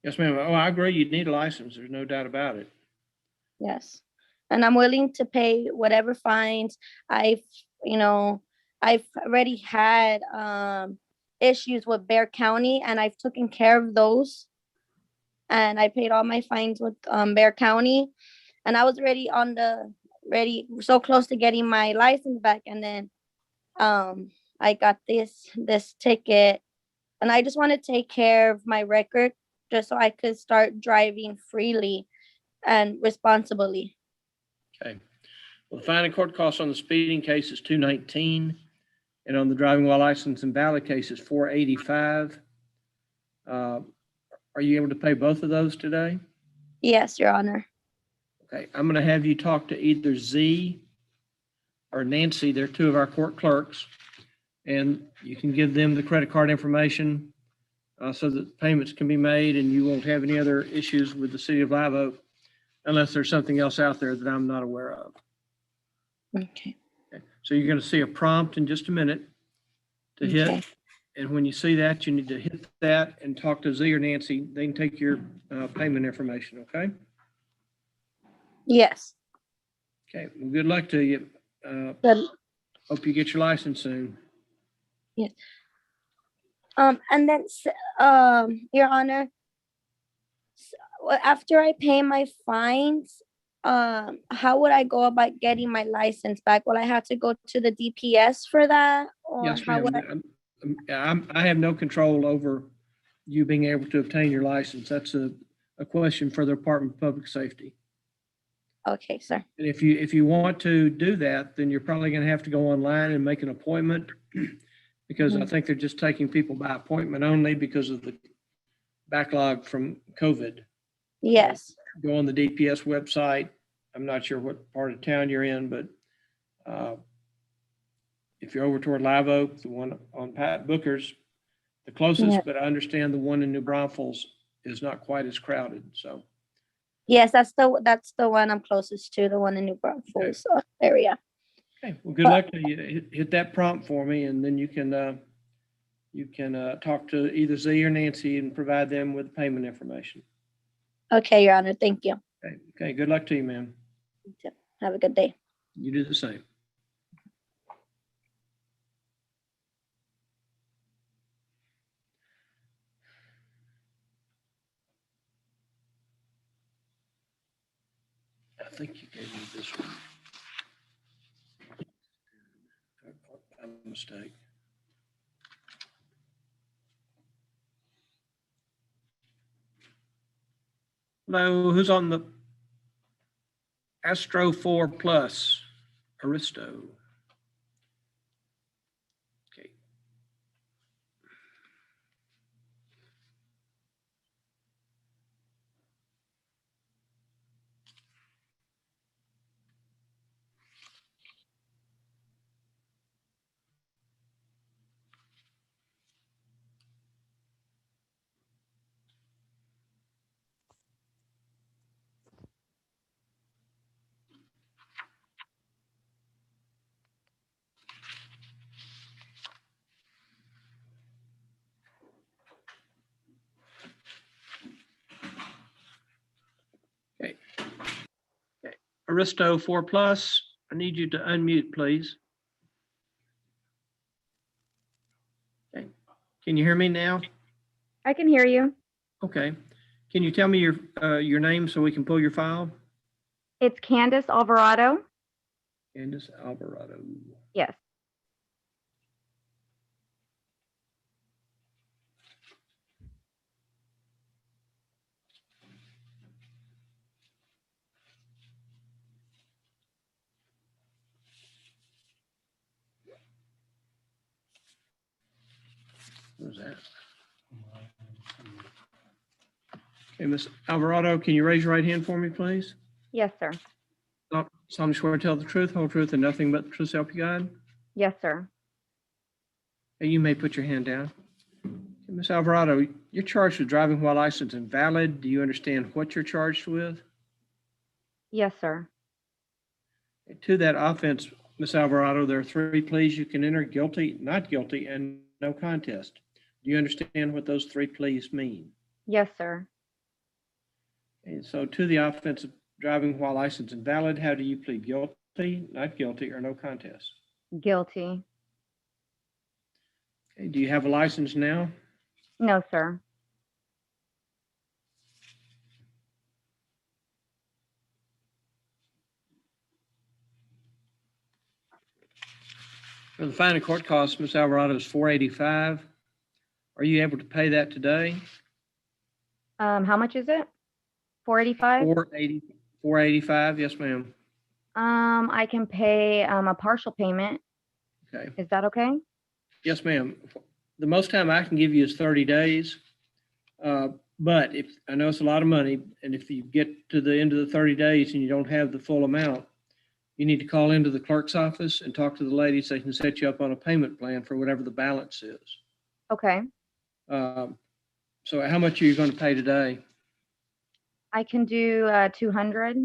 Yes, ma'am. Oh, I agree. You need a license. There's no doubt about it. Yes. And I'm willing to pay whatever fines. I've, I've already had issues with Bear County, and I've taken care of those. And I paid all my fines with Bear County. And I was ready so close to getting my license back. And then I got this ticket, and I just want to take care of my record just so I could start driving freely and responsibly. Okay. Well, the fine and court costs on the speeding case is $219, and on the driving while licensed and valid case is $485. Are you able to pay both of those today? Yes, Your Honor. Okay, I'm going to have you talk to either Z or Nancy. They're two of our court clerks, and you can give them the credit card information so that payments can be made, and you won't have any other issues with the city of Live Oak unless there's something else out there that I'm not aware of. Okay. Okay. So you're going to see a prompt in just a minute to hit. Okay. And when you see that, you need to hit that and talk to Z or Nancy. They can take your payment information, okay? Yes. Okay, well, good luck to you. Good. Hope you get your license soon. Yes. And then, Your Honor, after I pay my fines, how would I go about getting my license back? Will I have to go to the DPS for that? Or Yes, how would I? ma'am. I have no control over you being able to obtain your license. That's a question for the Department of Public Safety. Okay, sir. And if you want to do that, then you're probably going to have to go online and make an appointment because I think they're just taking people by appointment only because of the backlog from COVID. Yes. Go on the DPS website. I'm not sure what part of town you're in, but if you're over toward Live Oak, the one on Pat Booker's, the closest, Yeah. but I understand the one in New Braunfels is not quite as crowded. So, Yes, that's the one I'm closest to, the one in New Braunfels area. okay. Well, good luck to you. Hit that prompt for me, and then you can talk to either Z or Nancy and provide them with payment information. Okay, Your Honor. Thank you. Okay. Okay. Good luck to you, ma'am. Have a good day. You do the same. I think you gave me this one. A mistake. Hello, who's on the Astro 4 Plus? Aristo. Okay. Okay. Okay. Aristo 4 Plus, I need you to unmute, please. Okay. Can you hear me now? I can hear you. Okay. Can you tell me your name so we can pull your file? It's Candace Alvarado. Candace Alvarado. Yes. What was that? Okay, Ms. Alvarado, can you raise your right hand for me, please? Yes, sir. Solemnly swear to tell the truth, whole truth, and nothing but the truth, so help you God. Yes, sir. Hey, you may put your hand down. Okay, Ms. Alvarado, you're charged with driving while license invalid. Do you understand what you're charged with? Yes, sir. To that offense, Ms. Alvarado, there are 3 pleas you can enter: guilty, not guilty, and no contest. Do you understand what those 3 pleas mean? Yes, sir. And so to the offense of driving while license invalid, how do you plead? Guilty, not guilty, or no contest? Guilty. Okay, do you have a license now? No, sir. For the fine and court costs, Ms. Alvarado, is $485. Are you able to pay that today? How much is it? 485? $485, yes, ma'am. I can pay a partial payment. Okay, Is that okay? yes, ma'am. The most time I can give you is 30 days. But if, I know it's a lot of money, and if you get to the end of the 30 days and you don't have the full amount, you need to call into the clerk's office and talk to the ladies. They can set you up on a payment plan for whatever the balance is. Okay. So how much are you going to pay today? I can do 200.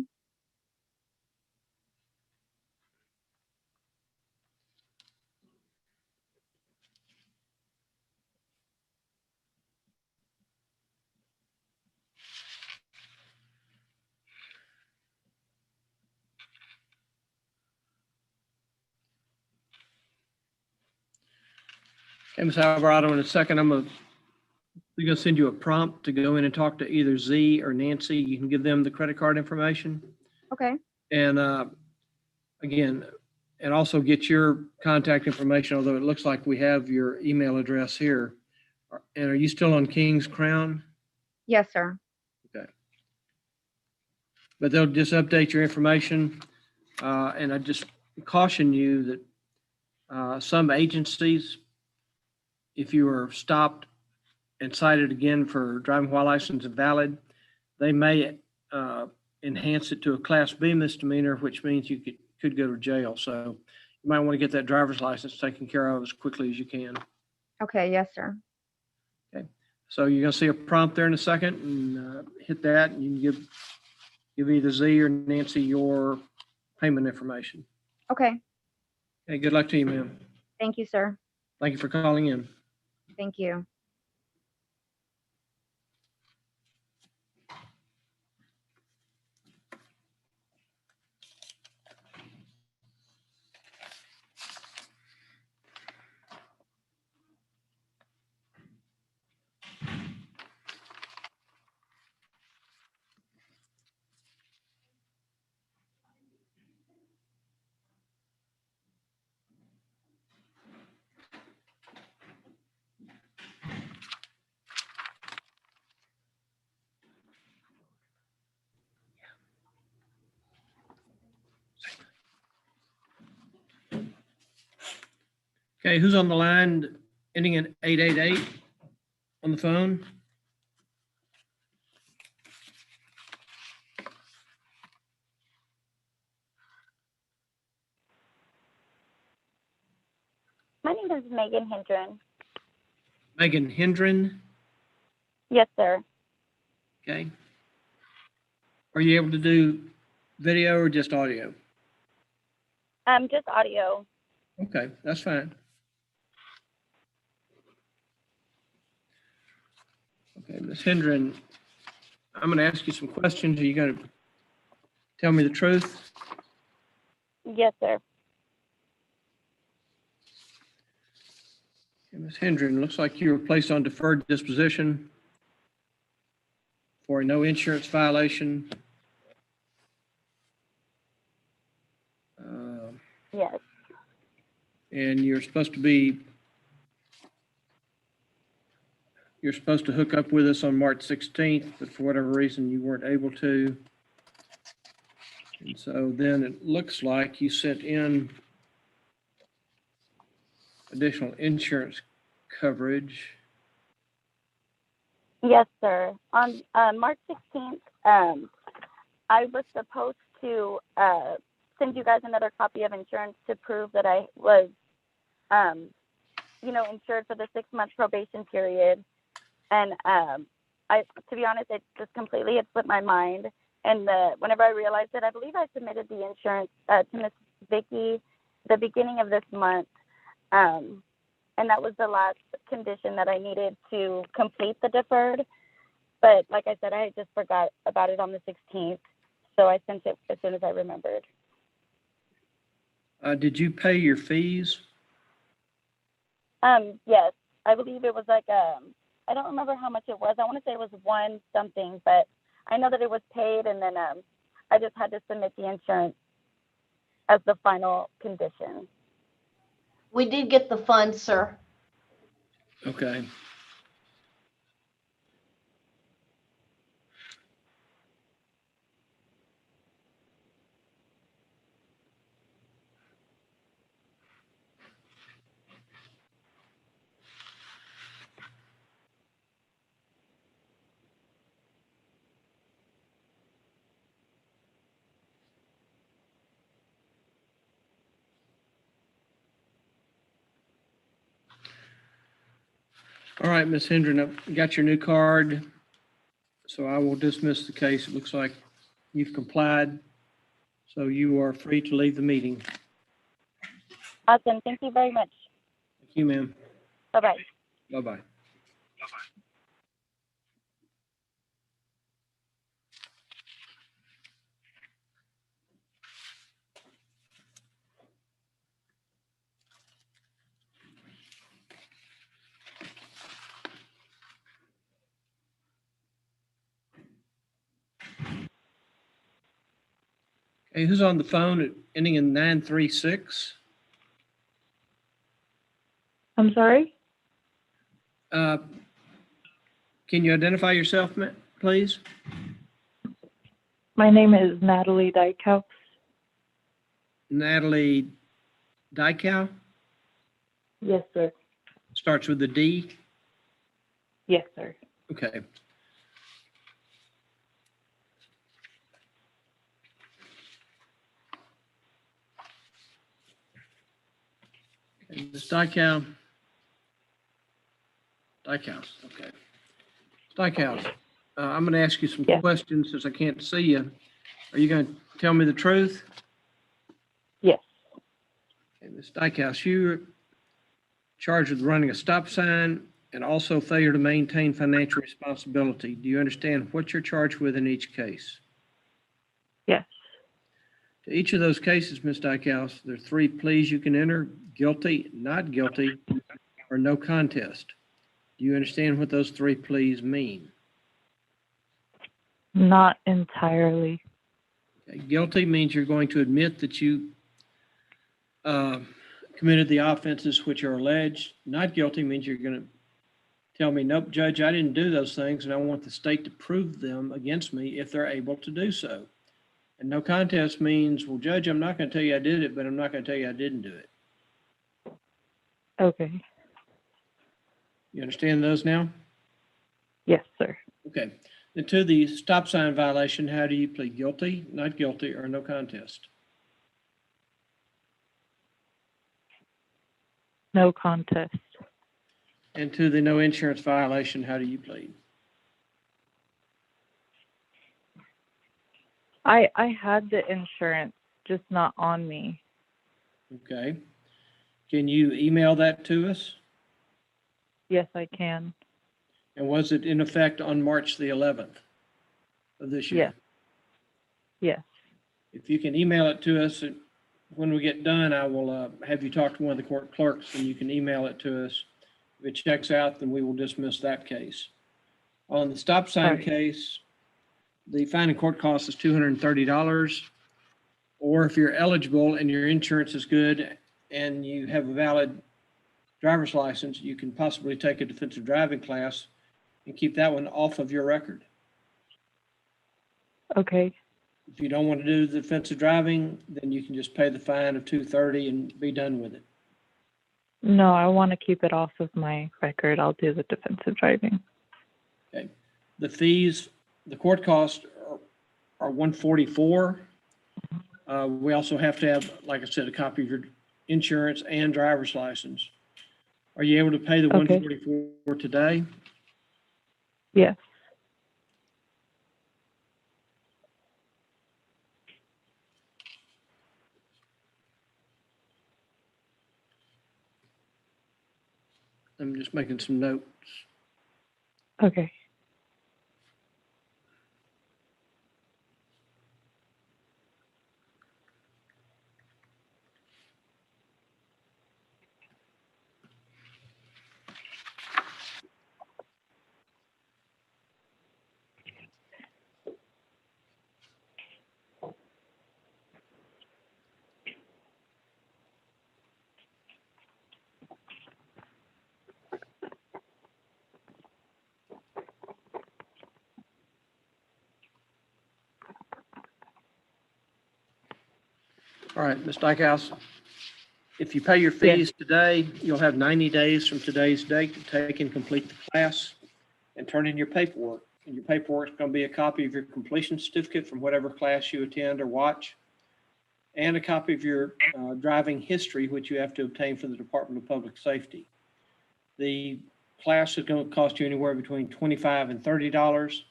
Okay, Ms. Alvarado, in a second, we're going to send you a prompt to go in and talk to either Z or Nancy. You can give them the credit card information. Okay. And again, and also get your contact information, although it looks like we have your email address here. And are you still on King's Crown? Yes, sir. Okay. But they'll just update your information. And I just caution you that some agencies, if you are stopped and cited again for driving while license invalid, they may enhance it to a Class B misdemeanor, which means you could go to jail. So you might want to get that driver's license taken care of as quickly as you can. Okay. Yes, sir. Okay. So you're going to see a prompt there in a second, and hit that, and you can give either Z or Nancy your payment information. Okay. Okay. Good luck to you, ma'am. Thank you, sir. Thank you for calling in. Thank you. Okay, who's on the line ending in 888 on the phone? My name is Megan Hendren. Megan Hendren. Yes, sir. Okay. Are you able to do video or just audio? Just audio. Okay, that's fine. Okay, Ms. Hendren, I'm going to ask you some questions. Are you going to tell me the truth? Yes, sir. Okay, Ms. Hendren, looks like you were placed on deferred disposition for a no insurance violation. Yes. And you're supposed to hook up with us on March 16th, but for whatever reason, you weren't able to. And so then it looks like you sent in additional insurance coverage. Yes, sir. On March 16th, I was supposed to send you guys another copy of insurance to prove that I was, insured for the 6-month probation period. And to be honest, it just completely had slipped my mind. And whenever I realized it, I believe I submitted the insurance to Miss Vicky the beginning of this month. And that was the last condition that I needed to complete the deferred. But like I said, I just forgot about it on the 16th. So I sent it as soon as I remembered. Did you pay your fees? Yes, I believe it was like, I don't remember how much it was. I want to say it was one something, but I know that it was paid, and then I just had to submit the insurance as the final condition. We did get the funds, sir. Okay. All right, Ms. Hendren, I've got your new card, so I will dismiss the case. It looks like you've complied, so you are free to leave the meeting. Awesome. Thank you very much. Thank you, ma'am. Bye-bye. Bye-bye. Hey, who's on the phone ending in 936? I'm sorry? Can you identify yourself, please? My name is Natalie Dykow. Natalie Dykow? Yes, sir. Starts with a D? Yes, sir. Okay. Ms. Dykow. Dykow, okay. Dykow, I'm going to ask you some questions since I can't see you. Are you going to tell me the truth? Yes. Okay, Ms. Dykow, you're charged with running a stop sign and also failure to maintain financial responsibility. Do you understand what you're charged with in each case? Yes. To each of those cases, Ms. Dykow, there are 3 pleas you can enter: guilty, not guilty, or no contest. Do you understand what those 3 pleas mean? Not entirely. Okay. Guilty means you're going to admit that you committed the offenses which are alleged. Not guilty means you're going to tell me, nope, Judge, I didn't do those things, and I want the state to prove them against me if they're able to do so. And no contest means, well, Judge, I'm not going to tell you I did it, but I'm not going to tell you I didn't do it. Okay. You understand those now? Yes, sir. Okay. Then to the stop sign violation, how do you plead? Guilty, not guilty, or no contest? No contest. And to the no insurance violation, how do you plead? I had the insurance, just not on me. Okay. Can you email that to us? Yes, I can. And was it in effect on March the 11th of this year? Yes. Yes. If you can email it to us, when we get done, I will have you talk to one of the court clerks and you can email it to us. If it checks out, then we will dismiss that case. On the stop sign case, the fine and court cost is $230. Or if you're eligible and your insurance is good and you have a valid driver's license, you can possibly take a defensive driving class and keep that one off of your record. Okay. If you don't want to do the defensive driving, then you can just pay the fine of $230 and be done with it. No, I want to keep it off of my record. I'll do the defensive driving. Okay. The fees, the court costs are $144. We also have to have, like I said, a copy of your insurance and driver's license. Are you able to pay the Okay. $144 today? Yes. I'm just making some notes. Okay. All right, Ms. Dykhouse, if you pay your fees today, you'll have 90 days from today's date to take and complete the class and turn in your paperwork. And your paperwork is going to be a copy of your completion certificate from whatever class you attend or watch, and a copy of your driving history, which you have to obtain from the Department of Public Safety. The class is going to cost you anywhere between $25 and $30,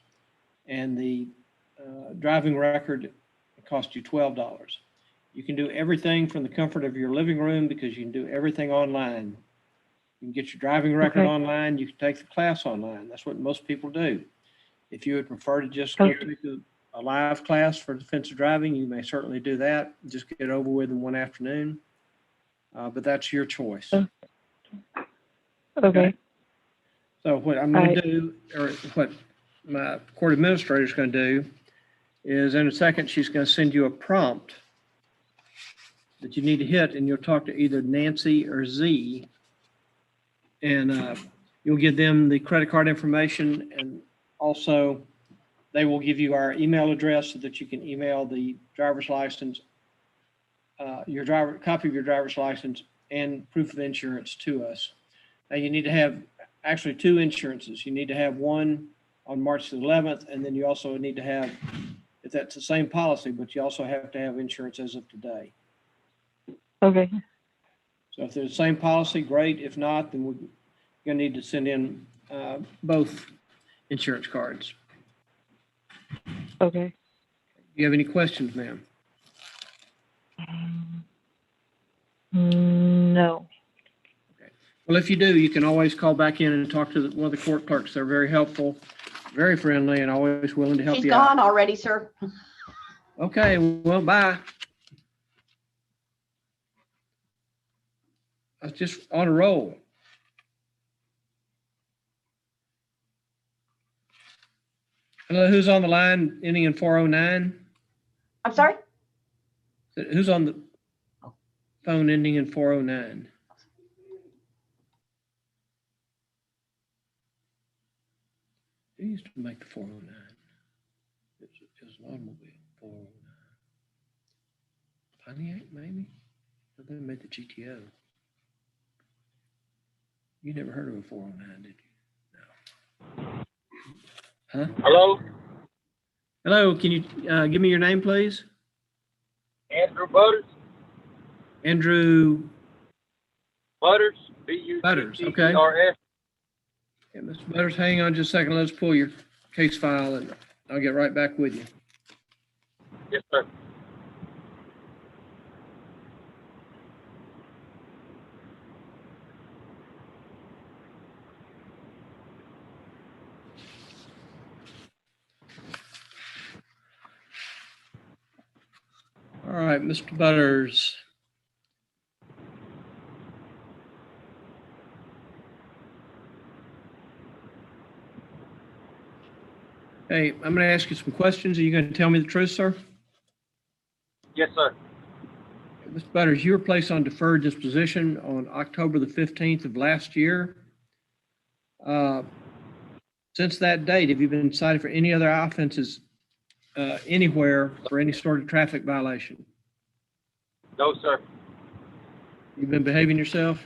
and the driving record costs you $12. You can do everything from the comfort of your living room because you can do everything online. You can get your driving record online. You can take the class online. That's what most people do. If you would prefer to just go take a live class for defensive driving, you may certainly do that. Just get it over with in one afternoon. But that's your choice. Okay. So what I'm going to do, or what my court administrator is going to do, is in a second, she's going to send you a prompt that you need to hit, and you'll talk to either Nancy or Z, and you'll give them the credit card information, and also they will give you our email address so that you can email the driver's license, copy of your driver's license and proof of insurance to us. Now you need to have actually two insurances. You need to have one on March the 11th, and then you also need to have, if that's the same policy, but you also have to have insurance as of today. Okay. So if they're the same policy, great. If not, then we're going to need to send in both insurance cards. Okay. Do you have any questions, ma'am? No. Well, if you do, you can always call back in and talk to one of the court clerks. They're very helpful, very friendly, and always willing to help She's you out. gone already, sir. Okay, well, bye. I was just on a roll. Hello, who's on the line ending in 409? I'm sorry? Who's on the phone ending in 409? Who used to make the 409? It was an automobile, 409. Pontiac, maybe? Or they made the GTO. You never heard of a 409, did you? No. Huh? Hello, Hello, can you give me your name, please? Andrew Butters. Andrew Butters, Butters, okay. B-U-T-T-E-R-S. Yeah, Mr. Butters, hang on just a second. Let's pull your case file and I'll get right back with you. Yes, sir. All right, Mr. Butters. Okay, I'm going to ask you some questions. Are you going to tell me the truth, sir? Yes, sir. Mr. Butters, you were placed on deferred disposition on October the 15th of last year. Since that date, have you been cited for any other offenses anywhere for any sort of traffic violation? No, sir. You've been behaving yourself?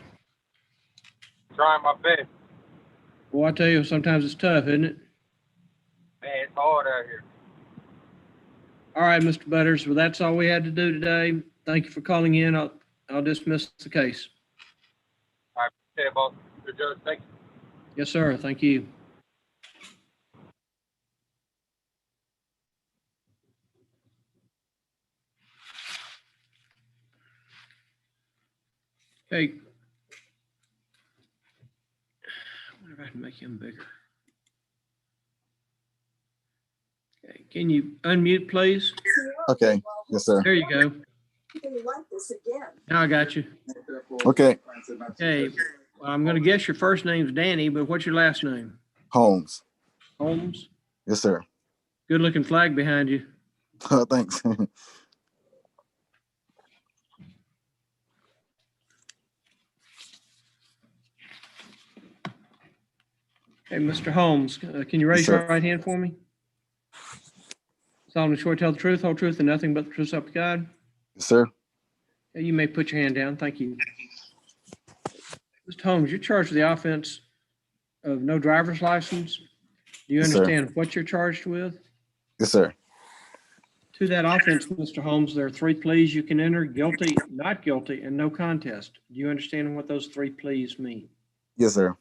Trying my best. Well, I tell you, sometimes it's tough, isn't it? Man, it's hard out here. All right, Mr. Butters, well, that's all we had to do today. Thank you for calling in. I'll dismiss the case. All right, okay, boss. Good judge. Thank you. Yes, sir. Thank you. Okay. I wonder if I can make him bigger. Okay, can you unmute, please? Okay, yes, sir. There you go. Now I got you. Okay, Okay, well, I'm gonna guess your first name's Danny, but what's your last name? Holmes. Holmes? Yes, sir. Good looking flag behind you. Thanks. Hey, Mr. Holmes, can you raise sir. your right hand for me? Solemnly swear to tell the truth, whole truth, and nothing but the truth, so help you God. Yes, sir. Okay, you may put your hand down. Thank you. Mr. Holmes, you're charged with the offense of no driver's license. Do you Yes, sir. understand what you're charged with? Yes, sir. To that offense, Mr. Holmes, there are 3 pleas you can enter: guilty, not guilty, and no contest. Do you understand what those 3 pleas mean? Yes, sir.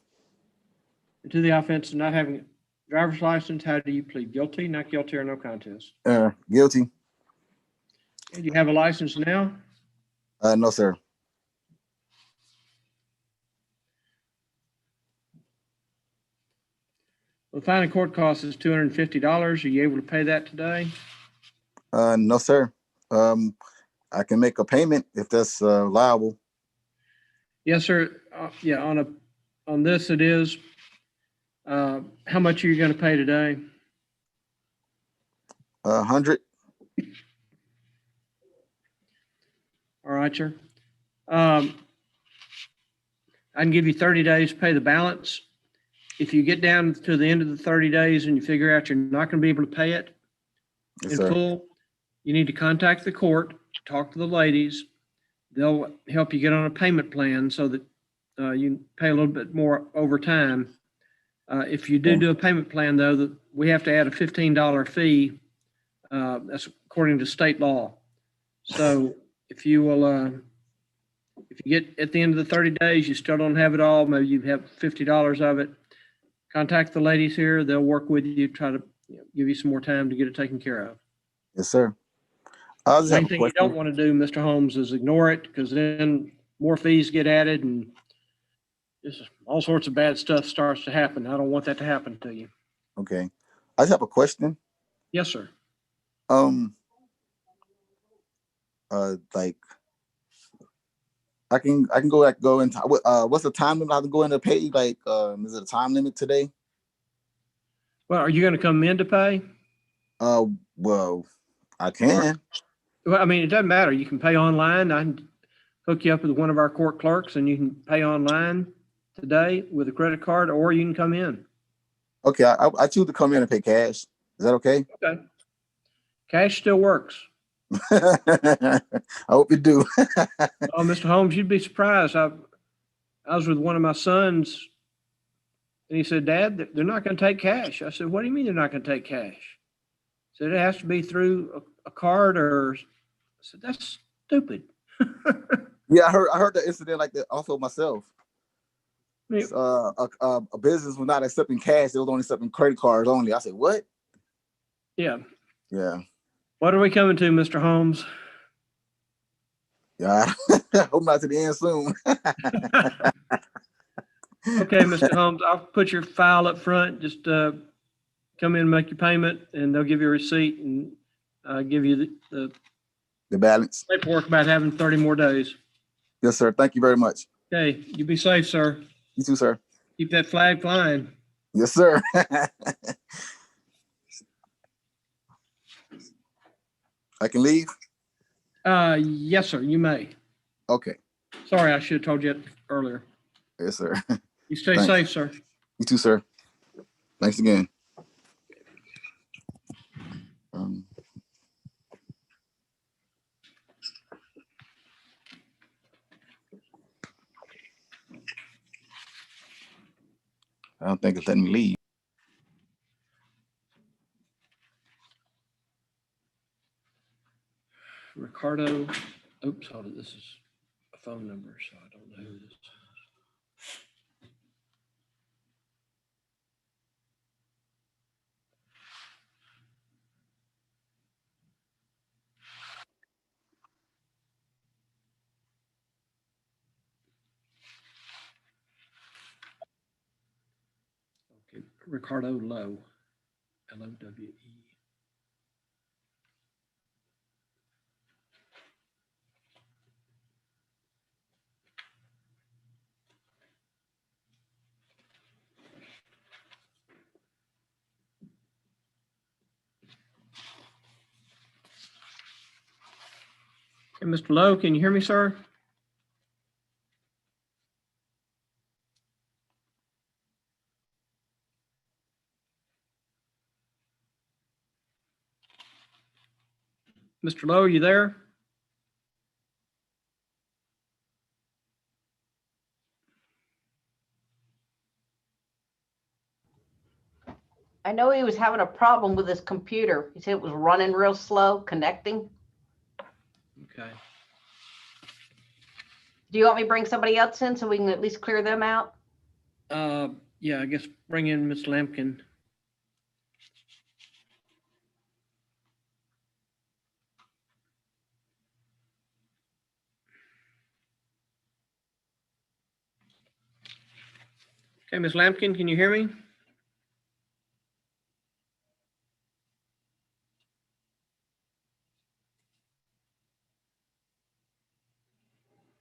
And to the offense of not having a driver's license, how do you plead? Guilty, not guilty, or no contest? Guilty. And do you have a license now? No, sir. Well, the fine in court cost is $250. Are you able to pay that today? No, sir. I can make a payment if that's liable. Yes, sir. Yeah, on this it is. How much are you going to pay today? 100. All right, sir. I can give you 30 days to pay the balance. If you get down to the end of the 30 days and you figure out you're not going to be able to pay it Yes, in sir. full, you need to contact the court, talk to the ladies. They'll help you get on a payment plan so that you pay a little bit more over time. If you do a payment plan, though, we have to add a $15 fee. That's according to state law. So if you will, if you get at the end of the 30 days, you still don't have it all, maybe you have $50 of it, contact the ladies here. They'll work with you, try to give you some more time to get it taken care of. Yes, sir. I just The have main a thing you don't question. want to do, Mr. Holmes, is ignore it, because then more fees get added and just all sorts of bad stuff starts to happen. I don't want that to happen to you. Okay. I just have a question. Yes, sir. Like I can go into what's the time limit I have to go in to pay? Like, is it a time limit today? Well, are you going to come in to pay? Well, I can. Well, I mean, it doesn't matter. You can pay online. I can hook you up with one of our court clerks and you can pay online today with a credit card, or you can come in. Okay, I choose to come in and pay cash. Is that okay? Okay. Cash still works. I hope you do. Oh, Mr. Holmes, you'd be surprised. I was with one of my sons and he said, Dad, they're not going to take cash. I said, what do you mean they're not going to take cash? He said, it has to be through a card or, I said, that's stupid. Yeah, I heard the incident like that also myself. Yeah. A business was not accepting cash; they was only accepting credit cards only. I said, "What?" Yeah. Yeah. What are we coming to, Mr. Holmes? Yeah. Hope not to the end soon. Okay, Mr. Holmes, I'll put your file up front. Just come in and make your payment, and they'll give you a receipt and give you the balance. Paperwork about having 30 more days. Yes, sir. Thank you very much. Okay, you be safe, sir. You too, sir. Keep that flag flying. Yes, sir. I can leave? Yes, sir, you may. Okay. Sorry, I should have told you that earlier. Yes, sir. You stay Thanks. safe, sir. You too, sir. Thanks again. I don't think it's letting me leave. Ricardo, oops, hold it, this is a phone number, so I don't know who this is. Okay, Ricardo Lowe, L-O-W-E. Hey, Mr. Lowe, can you hear me, sir? Mr. Lowe, are you there? I know he was having a problem with his computer. He said it was running real slow, connecting. Okay. Do you want me to bring somebody else in so we can at least clear them out? Yeah, I guess bring in Ms. Lampkin. Okay, Ms. Lampkin, can you hear me?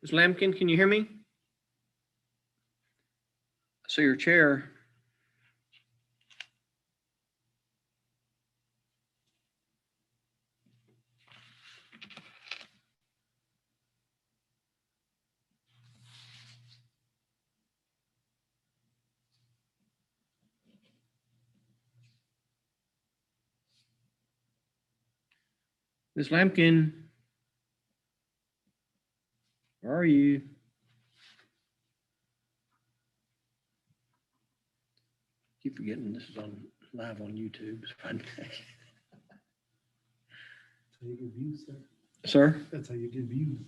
Ms. Lampkin, can you hear me? I see your chair. Ms. Lampkin, where are you? Keep forgetting this is on live on YouTube. That's how you get views, sir. Sir? That's how you get views.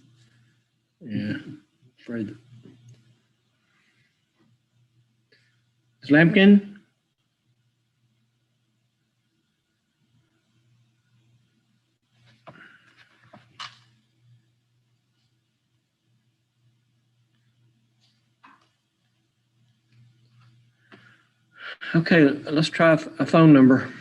Yeah, afraid. Ms. Lampkin? Okay, let's try a phone number.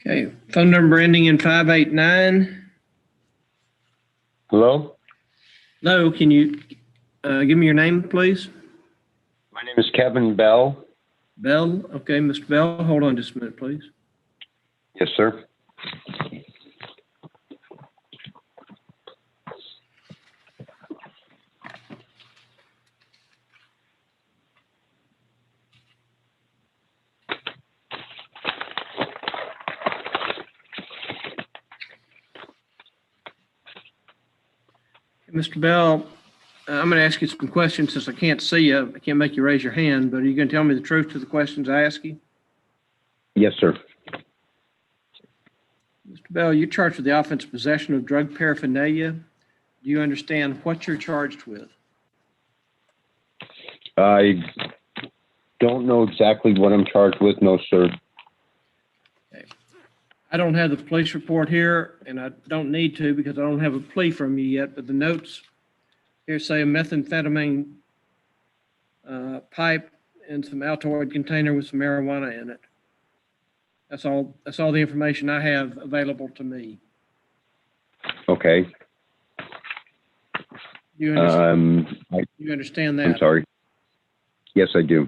Okay, phone number ending in 589. Hello, Hello, can you give me your name, please? my name is Kevin Bell. Bell, okay, Mr. Bell, hold on just a minute, please. Yes, sir. Mr. Bell, I'm going to ask you some questions since I can't see you. I can't make you raise your hand, but are you going to tell me the truth to the questions I ask you? Yes, sir. Mr. Bell, you're charged with the offense of possession of drug paraphernalia. Do you understand what you're charged with? I don't know exactly what I'm charged with, no, sir. I don't have the police report here, and I don't need to because I don't have a plea from you yet, but the notes here say a methamphetamine pipe and some Altoid container with some marijuana in it. That's all the information I have available to me. Okay. You understand, I, you understand that? I'm sorry. Yes, I do.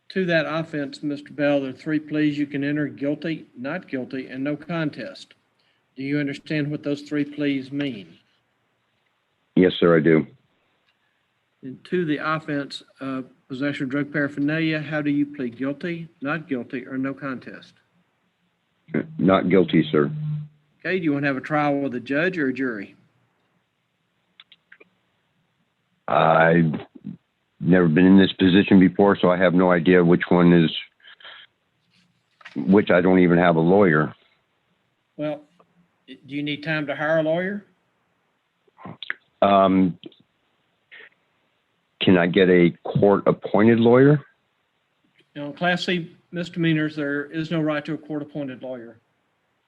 To that offense, Mr. Bell, there are 3 pleas you can enter: guilty, not guilty, and no contest. Do you understand what those 3 pleas mean? Yes, sir, I do. And to the offense of possession of drug paraphernalia, how do you plead: guilty, not guilty, or no contest? Not guilty, sir. Okay, do you want to have a trial with a judge or a jury? I've never been in this position before, so I have no idea which one is which. I don't even have a lawyer. Well, do you need time to hire a lawyer? Can I get a court-appointed lawyer? You know, Class C misdemeanors, there is no right to a court-appointed lawyer.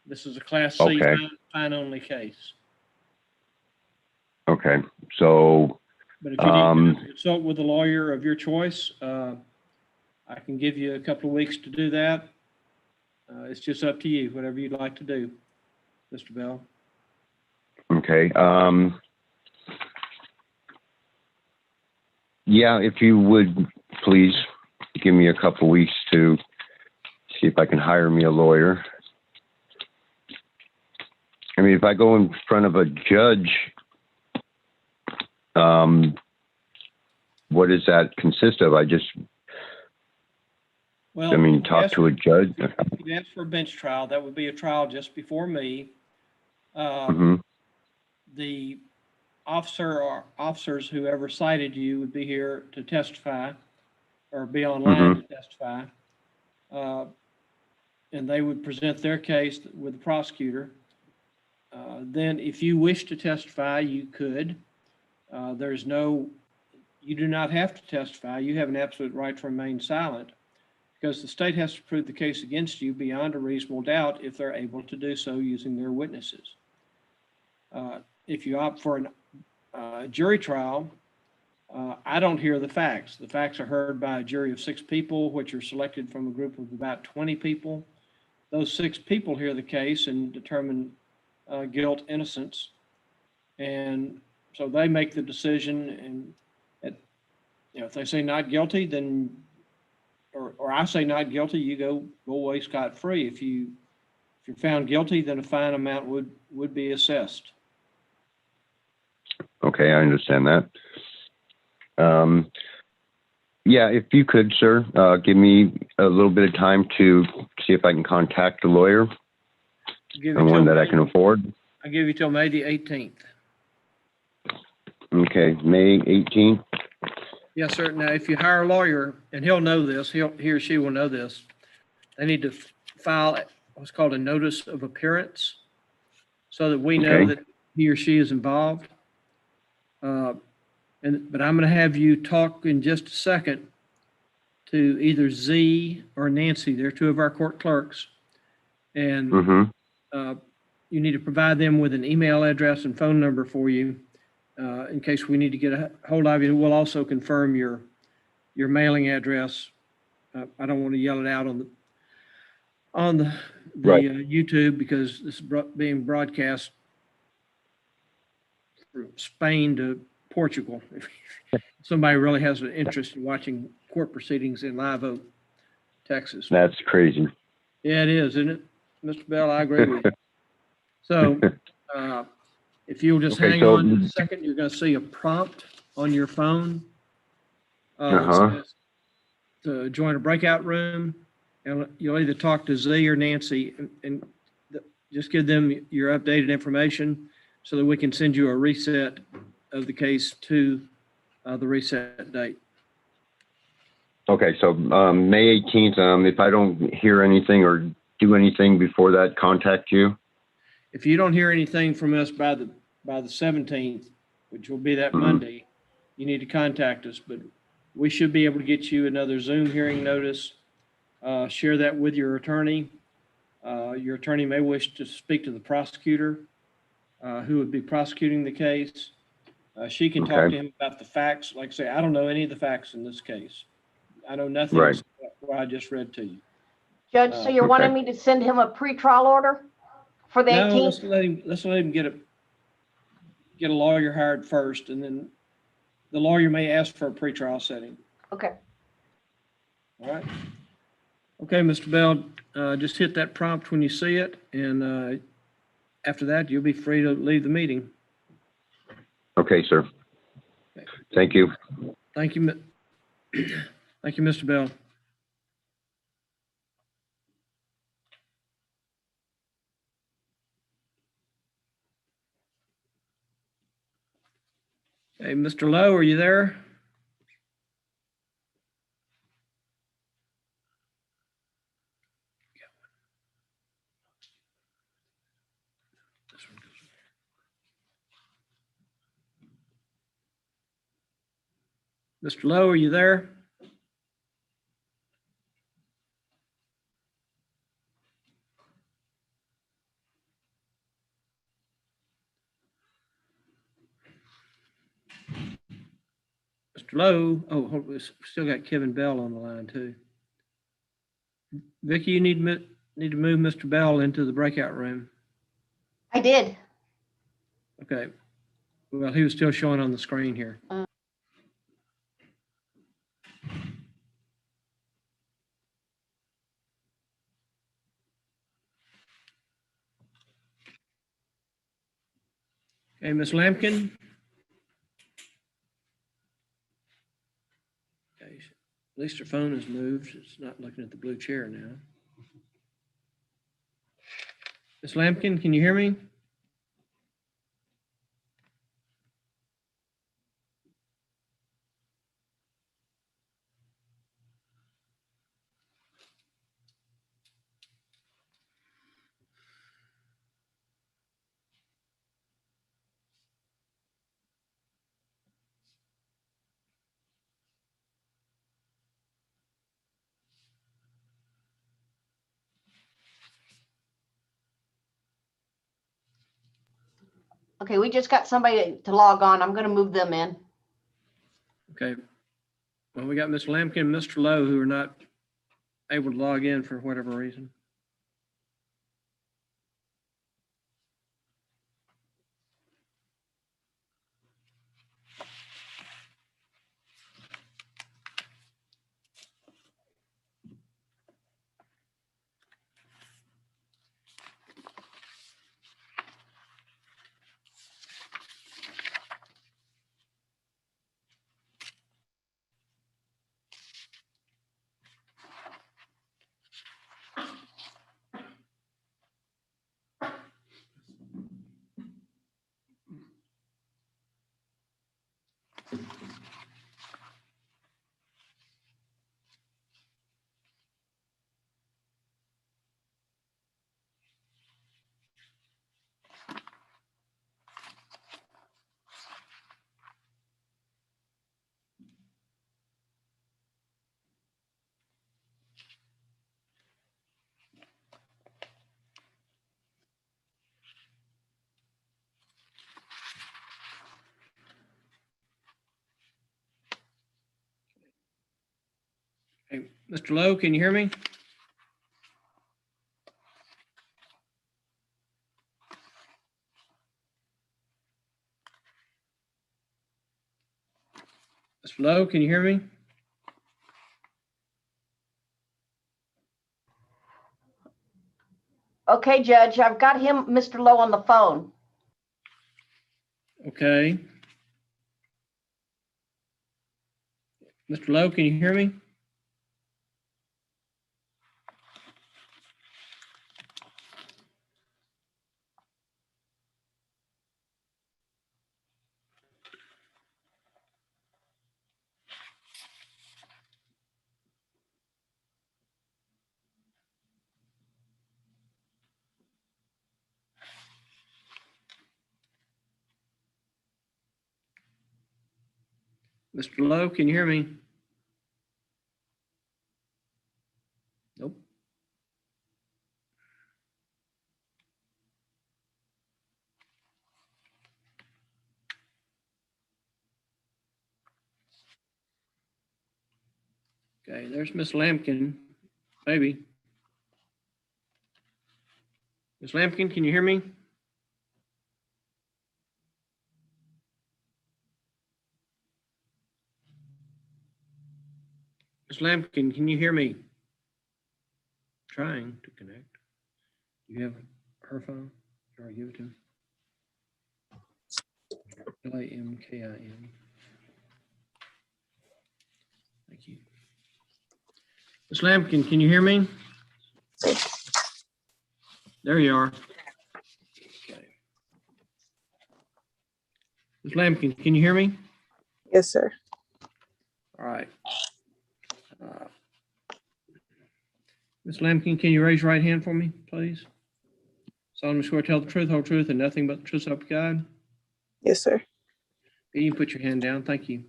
This is a Class C Okay. fine-only case. Okay, so But if you need to consult with a lawyer of your choice, I can give you a couple of weeks to do that. It's just up to you, whatever you'd like to do, Mr. Bell. okay. Yeah, if you would please give me a couple weeks to see if I can hire me a lawyer. I mean, if I go in front of a judge, what does that consist of? Well, talk to a judge? if you ask for a bench trial, that would be a trial just before me. Mm-hmm. The officer or officers, whoever cited you, would be here to testify or be online to testify. And they would present their case with the prosecutor. Then if you wish to testify, you could. You do not have to testify. You have an absolute right to remain silent because the state has to prove the case against you beyond a reasonable doubt if they're able to do so using their witnesses. If you opt for a jury trial, I don't hear the facts. The facts are heard by a jury of 6 people, which are selected from a group of about 20 people. Those 6 people hear the case and determine guilt, innocence. And so they make the decision, and if they say not guilty, then, or I say not guilty, you go away scot-free. If you're found guilty, then a fine amount would be assessed. Okay, I understand that. Yeah, if you could, sir, give me a little bit of time to see if I can contact a lawyer, and one that I can afford. I'll give you till May the 18th. Okay, May 18th. Yes, sir. Now, if you hire a lawyer, and he'll know this, he or she will know this, they need to file what's called a notice of appearance so that we know that he or she is involved. But I'm going to have you talk in just a second to either Z or Nancy. They're 2 of our court clerks. And you need to provide them with an email address and phone number for you in case we need to get a hold of you. We'll also confirm your mailing address. I don't want to yell it out on the YouTube because this is being broadcast from Spain to Portugal. If somebody really has an interest in watching court proceedings in Live Oak, Texas. That's crazy. Yeah, it is, isn't it, Mr. Bell? I agree with you. So if you'll just hang on a second, you're going to see a prompt on your phone. It says to join a breakout room, and you'll either talk to Z or Nancy and just give them your updated information so that we can send you a reset of the case to the reset date. Okay, so May 18th, if I don't hear anything or do anything before that, contact you? If you don't hear anything from us by the 17th, which will be that Monday, you need to contact us. But we should be able to get you another Zoom hearing notice. Share that with your attorney. Your attorney may wish to speak to the prosecutor who would be prosecuting the case. She can talk to him about the facts. Like I say, I don't know any of the facts in this case. I know nothing except what I just read to you. Judge, so you're wanting me to send him a pretrial order for the No, 18th? let's let him get a lawyer hired first, and then the lawyer may ask for a pretrial setting. Okay. All right. Okay, Mr. Bell, just hit that prompt when you see it, and after that, you'll be free to leave the meeting. Okay, sir. Thank you. Thank you. Thank you, Mr. Bell. Hey, Mr. Lowe, are you there? Mr. Lowe, are you there? Mr. Lowe, oh, we still got Kevin Bell on the line too. Vicky, you need to move Mr. Bell into the breakout room. I did. Okay. Well, he was still showing on the screen here. Okay, Ms. Lampkin. Okay, at least her phone has moved. It's not looking at the blue chair now. Ms. Lampkin, can you hear me? Okay, we just got somebody to log on. I'm going to move them in. Okay. Well, we got Ms. Lampkin and Mr. Lowe who are not able to log in for whatever reason. Hey, Mr. Lowe, can you hear me? Mr. Lowe, can you hear me? Okay, Judge, I've got him, Mr. Lowe, on the phone. Okay. Mr. Lowe, can you hear me? Mr. Lowe, can you hear me? Nope. Okay, there's Miss Lampkin, maybe. Ms. Lampkin, can you hear me? Ms. Lampkin, can you hear me? Trying to connect. Do you have her phone? Or give it to me? Lamkin. Thank you. Ms. Lampkin, can you hear me? There you are. Okay. Ms. Lampkin, can you hear me? Yes, sir. All right. Ms. Lampkin, can you raise your right hand for me, please? Solemnly swear to tell the truth, whole truth, and nothing but the truth, so help you God. Yes, sir. You can put your hand down. Thank you.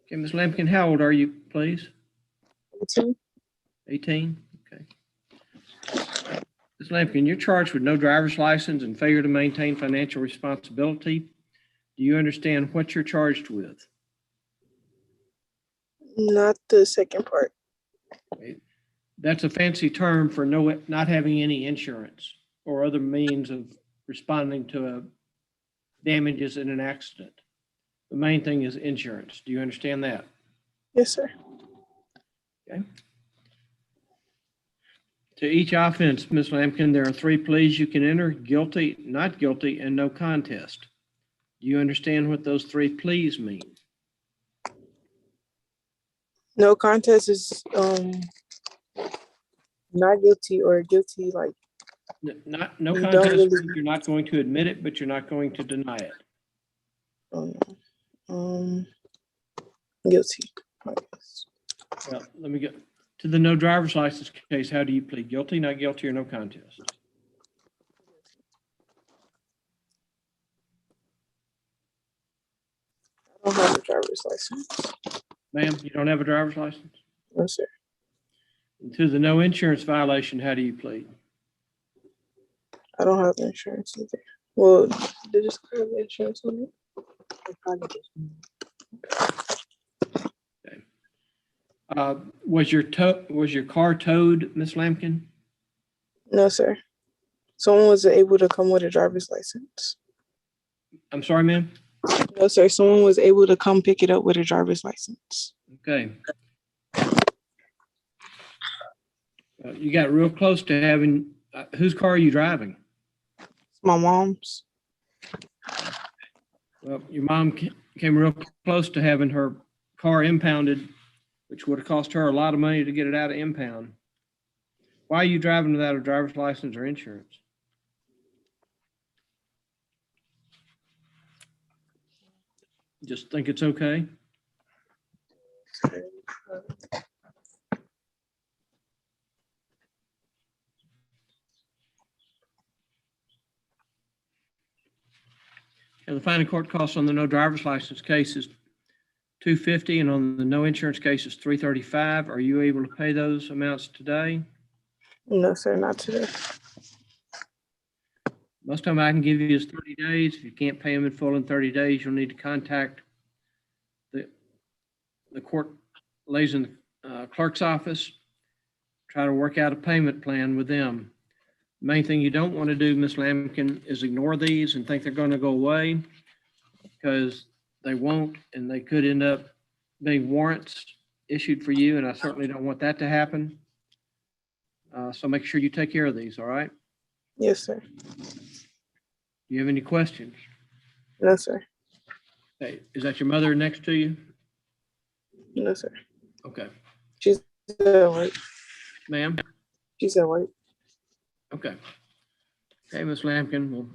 Okay, Ms. Lampkin, how old are you, please? 18. 18? Okay. Ms. Lampkin, you're charged with no driver's license and failure to maintain financial responsibility. Do you understand what you're charged with? Not the second part. That's a fancy term for not having any insurance or other means of responding to damages in an accident. The main thing is insurance. Do you understand that? Yes, sir. Okay. To each offense, Ms. Lampkin, there are 3 pleas you can enter: guilty, not guilty, and no contest. Do you understand what those 3 pleas mean? No contest is not guilty or guilty, like No you don't contest, really- you're not going to admit it, but you're not going to deny it. Guilty, I guess. Well, let me get to the no driver's license case. How do you plead? Guilty, not guilty, or no contest? I don't have a driver's license. Ma'am, you don't have a driver's license? No, sir. And to the no insurance violation, how do you plead? I don't have insurance either. Well, they just have insurance on it. Was your car towed, Miss Lampkin? No, sir. Someone was able to come with a driver's license. I'm sorry, ma'am? No, sir. Someone was able to come pick it up with a driver's license. Okay. You got real close to having, whose car are you driving? My mom's. Well, your mom came real close to having her car impounded, which would have cost her a lot of money to get it out of impound. Why are you driving without a driver's license or insurance? Just think it's okay? And the fine and court costs on the no driver's license case is $250, and on the no insurance case is $335. Are you able to pay those amounts today? No, sir, not today. Most time I can give you is 30 days. If you can't pay them in full in 30 days, you'll need to contact the court liaison clerk's office, try to work out a payment plan with them. Main thing you don't want to do, Ms. Lampkin, is ignore these and think they're going to go away, because they won't, and they could end up being warrants issued for you, and I certainly don't want that to happen. So make sure you take care of these, all right? Yes, sir. Do you have any questions? No, sir. Hey, is that your mother next to you? No, sir. Okay. She's at work. Ma'am? She's at work. Okay. Okay, Ms. Lampkin, well,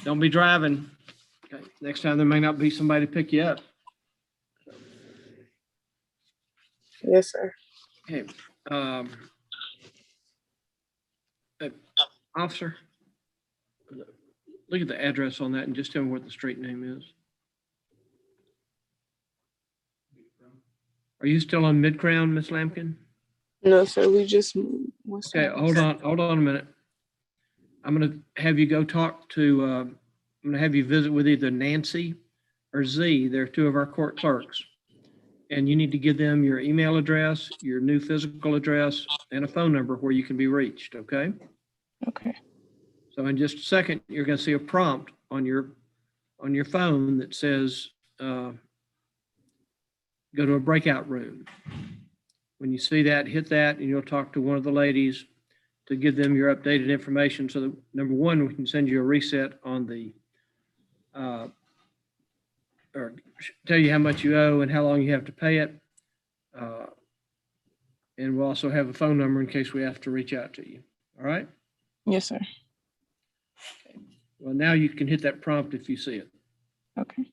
don't be driving. Okay. Next time there may not be somebody to pick you up. Yes, sir. Okay. Officer, look at the address on that and just tell me what the street name is. Are you still on Mid-Crown, Ms. Lampkin? No, sir. We just. Okay, hold on a minute. I'm going to have you go talk to, I'm going to have you visit with either Nancy or Z. They're 2 of our court clerks. And you need to give them your email address, your new physical address, and a phone number where you can be reached, okay? Okay. So in just a second, you're going to see a prompt on your phone that says, go to a breakout room. When you see that, hit that, and you'll talk to one of the ladies to give them your updated information. So that, number one, we can send you a reset on the, or tell you how much you owe and how long you have to pay it. And we'll also have a phone number in case we have to reach out to you. All right? Yes, sir. Well, now you can hit that prompt if you see it. Okay.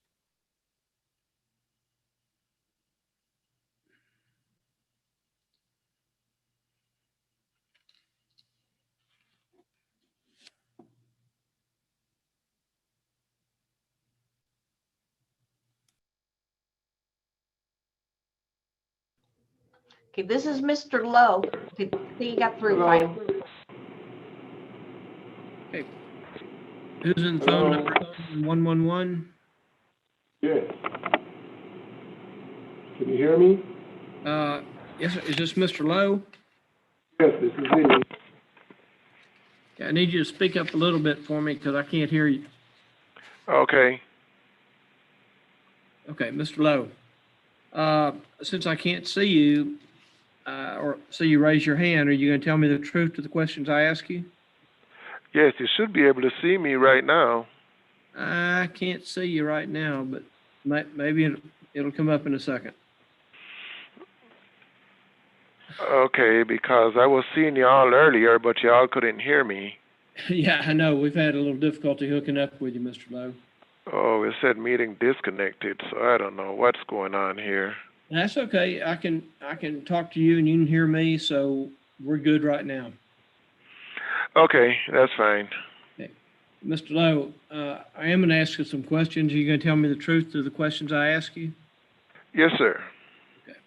Okay, this is Mr. Lowe. Okay, see, you got through fine. Okay. Who's in phone number 111? Yes. Can you hear me? Yes, sir. Is this Mr. Lowe? Yes, this is me. Okay, I need you to speak up a little bit for me because I can't hear you. Okay. Okay, Mr. Lowe. Since I can't see you or see you raise your hand, are you going to tell me the truth to the questions I ask you? Yes, you should be able to see me right now. I can't see you right now, but maybe it'll come up in a second. Okay, because I was seeing y'all earlier, but y'all couldn't hear me. Yeah, I know. We've had a little difficulty hooking up with you, Mr. Lowe. Oh, it said meeting disconnected, so I don't know what's going on here. That's okay. I can talk to you and you can hear me, so we're good right now. Okay, that's fine. Okay. Mr. Lowe, I am going to ask you some questions. Are you going to tell me the truth to the questions I ask you? Yes, sir. Okay.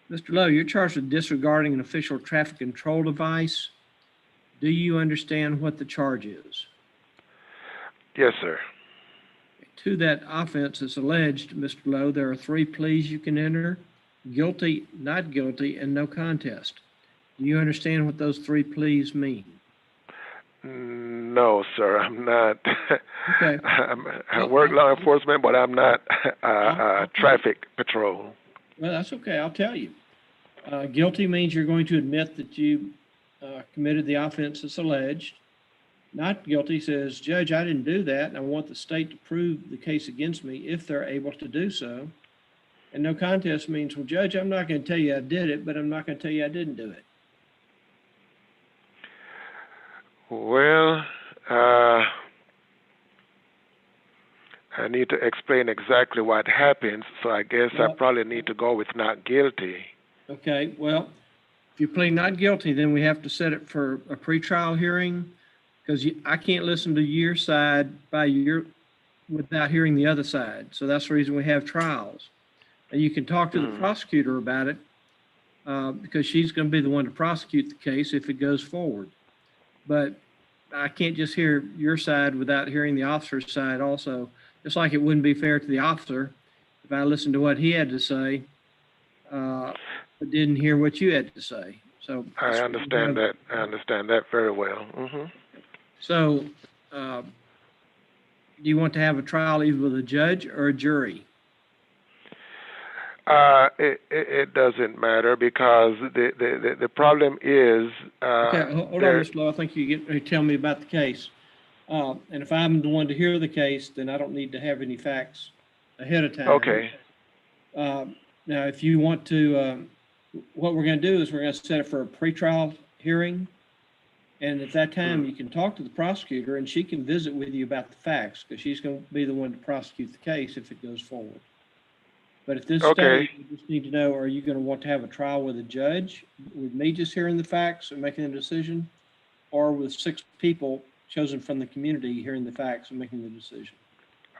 Mr. Lowe, you're charged with disregarding an official traffic control device. Do you understand what the charge is? Yes, sir. To that offense that's alleged, Mr. Lowe, there are 3 pleas you can enter: guilty, not guilty, and no contest. Do you understand what those 3 pleas mean? No, sir, I'm not. Okay. I work law enforcement, but I'm not traffic patrol. Well, that's okay. I'll tell you. Guilty means you're going to admit that you committed the offense that's alleged. Not guilty says, Judge, I didn't do that, and I want the state to prove the case against me if they're able to do so. And no contest means, well, Judge, I'm not going to tell you I did it, but I'm not going to tell you I didn't do it. Well, I need to explain exactly what happens, so I guess I probably need to go with not guilty. Okay, well, if you plead not guilty, then we have to set it for a pretrial hearing, because I can't listen to your side without hearing the other side. So that's the reason we have trials. And you can talk to the prosecutor about it because she's going to be the one to prosecute the case if it goes forward. But I can't just hear your side without hearing the officer's side also. Just like it wouldn't be fair to the officer if I listened to what he had to say, but didn't hear what you had to say. So I understand that. I understand that very well. Mm-hmm. So, do you want to have a trial either with a judge or a jury? It doesn't matter because the problem is. Okay, hold on, Mr. Lowe. I think you get to tell me about the case. And if I'm the one to hear the case, then I don't need to have any facts ahead of time. Okay. Now, if you want to, what we're going to do is we're going to set it for a pretrial hearing. And at that time, you can talk to the prosecutor and she can visit with you about the facts because she's going to be the one to prosecute the case if it goes forward. But at this stage, you just need to know, are you going to want to have a trial with a judge, with me just hearing the facts and making a decision, or with 6 people chosen from the community hearing the facts and making the decision?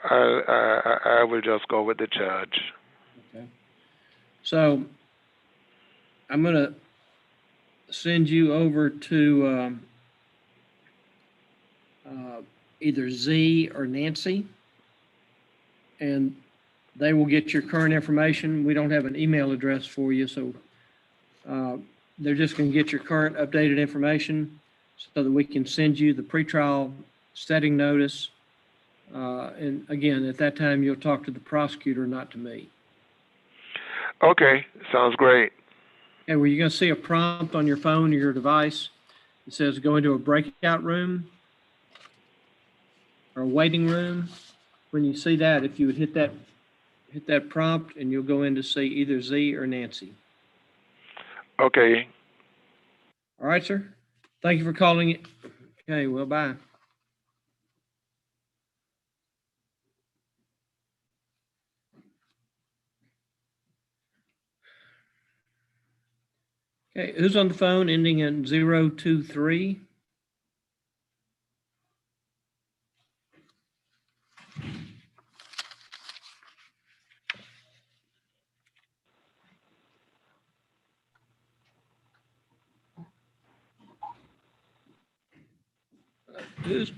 I will just go with the judge. Okay. So I'm going to send you over to either Z or Nancy, and they will get your current information. We don't have an email address for you, so they're just going to get your current updated information. so that we can send you the pretrial setting notice. And again, at that time, you'll talk to the prosecutor, not to me. Okay, sounds great. Okay, well, you're going to see a prompt on your phone or your device. It says go into a breakout room or a waiting room. When you see that, if you would hit that prompt, and you'll go in to see either Z or Nancy. Okay. All right, sir. Thank you for calling. Okay, well, bye. Okay, who's on the phone ending in 023?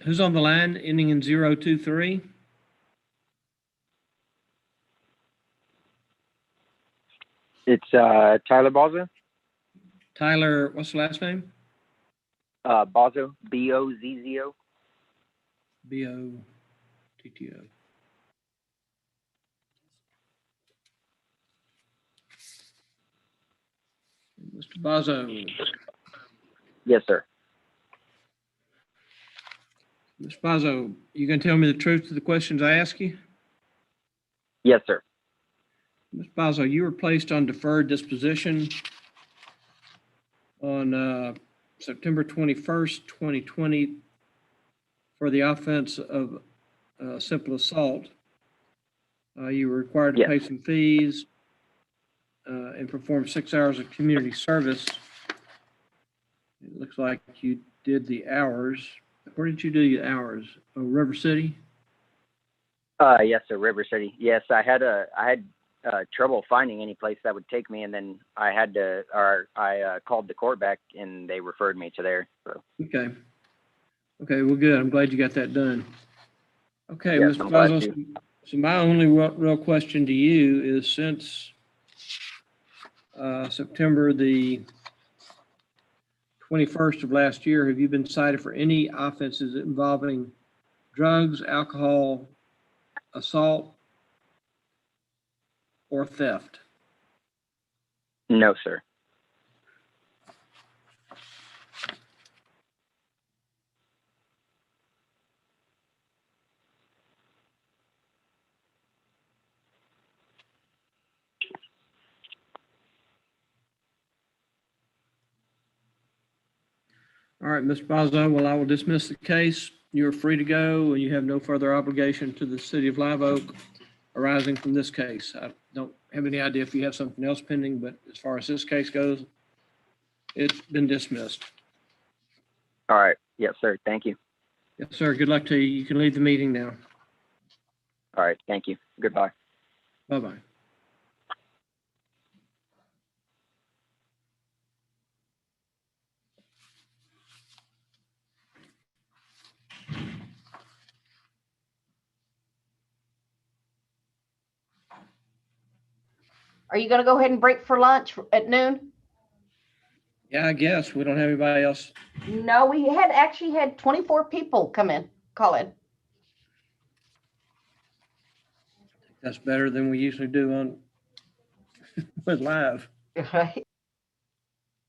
Who's on the line ending in 023? It's Tyler Bozzo. Tyler, what's the last name? Bozzo, B-O-Z-Z-O. B-O-T-T-O. Mr. Bozzo. Yes, sir. Mr. Bozzo, you gonna tell me the truth to the questions I ask you? Yes, sir. Mr. Bozzo, you were placed on deferred disposition on September 21st, 2020 for the offense of simple assault. You were required to Yes. pay some fees and perform 6 hours of community service. It looks like you did the hours. Where did you do your hours? Oh, River City? Yes, sir. River City. Yes, I had trouble finding any place that would take me, and then I called the court back, and they referred me to there. So. Okay. Okay, well, good. I'm glad you got that done. Okay, Yes, Mr. I'm glad Bozzo, to. so my only real question to you is, since September the 21st of last year, have you been cited for any offenses involving drugs, alcohol, assault, or theft? No, sir. All right, Mr. Bozzo, well, I will dismiss the case. You're free to go, and you have no further obligation to the city of Live Oak arising from this case. I don't have any idea if you have something else pending, but as far as this case goes, it's been dismissed. All right. Yes, sir. Thank you. Yes, sir. Good luck to you. You can leave the meeting now. All right. Thank you. Goodbye. Bye-bye. Are you gonna go ahead and break for lunch at noon? Yeah, I guess. We don't have anybody else. No, we actually had 24 people call in. That's better than we usually do on with live. Right.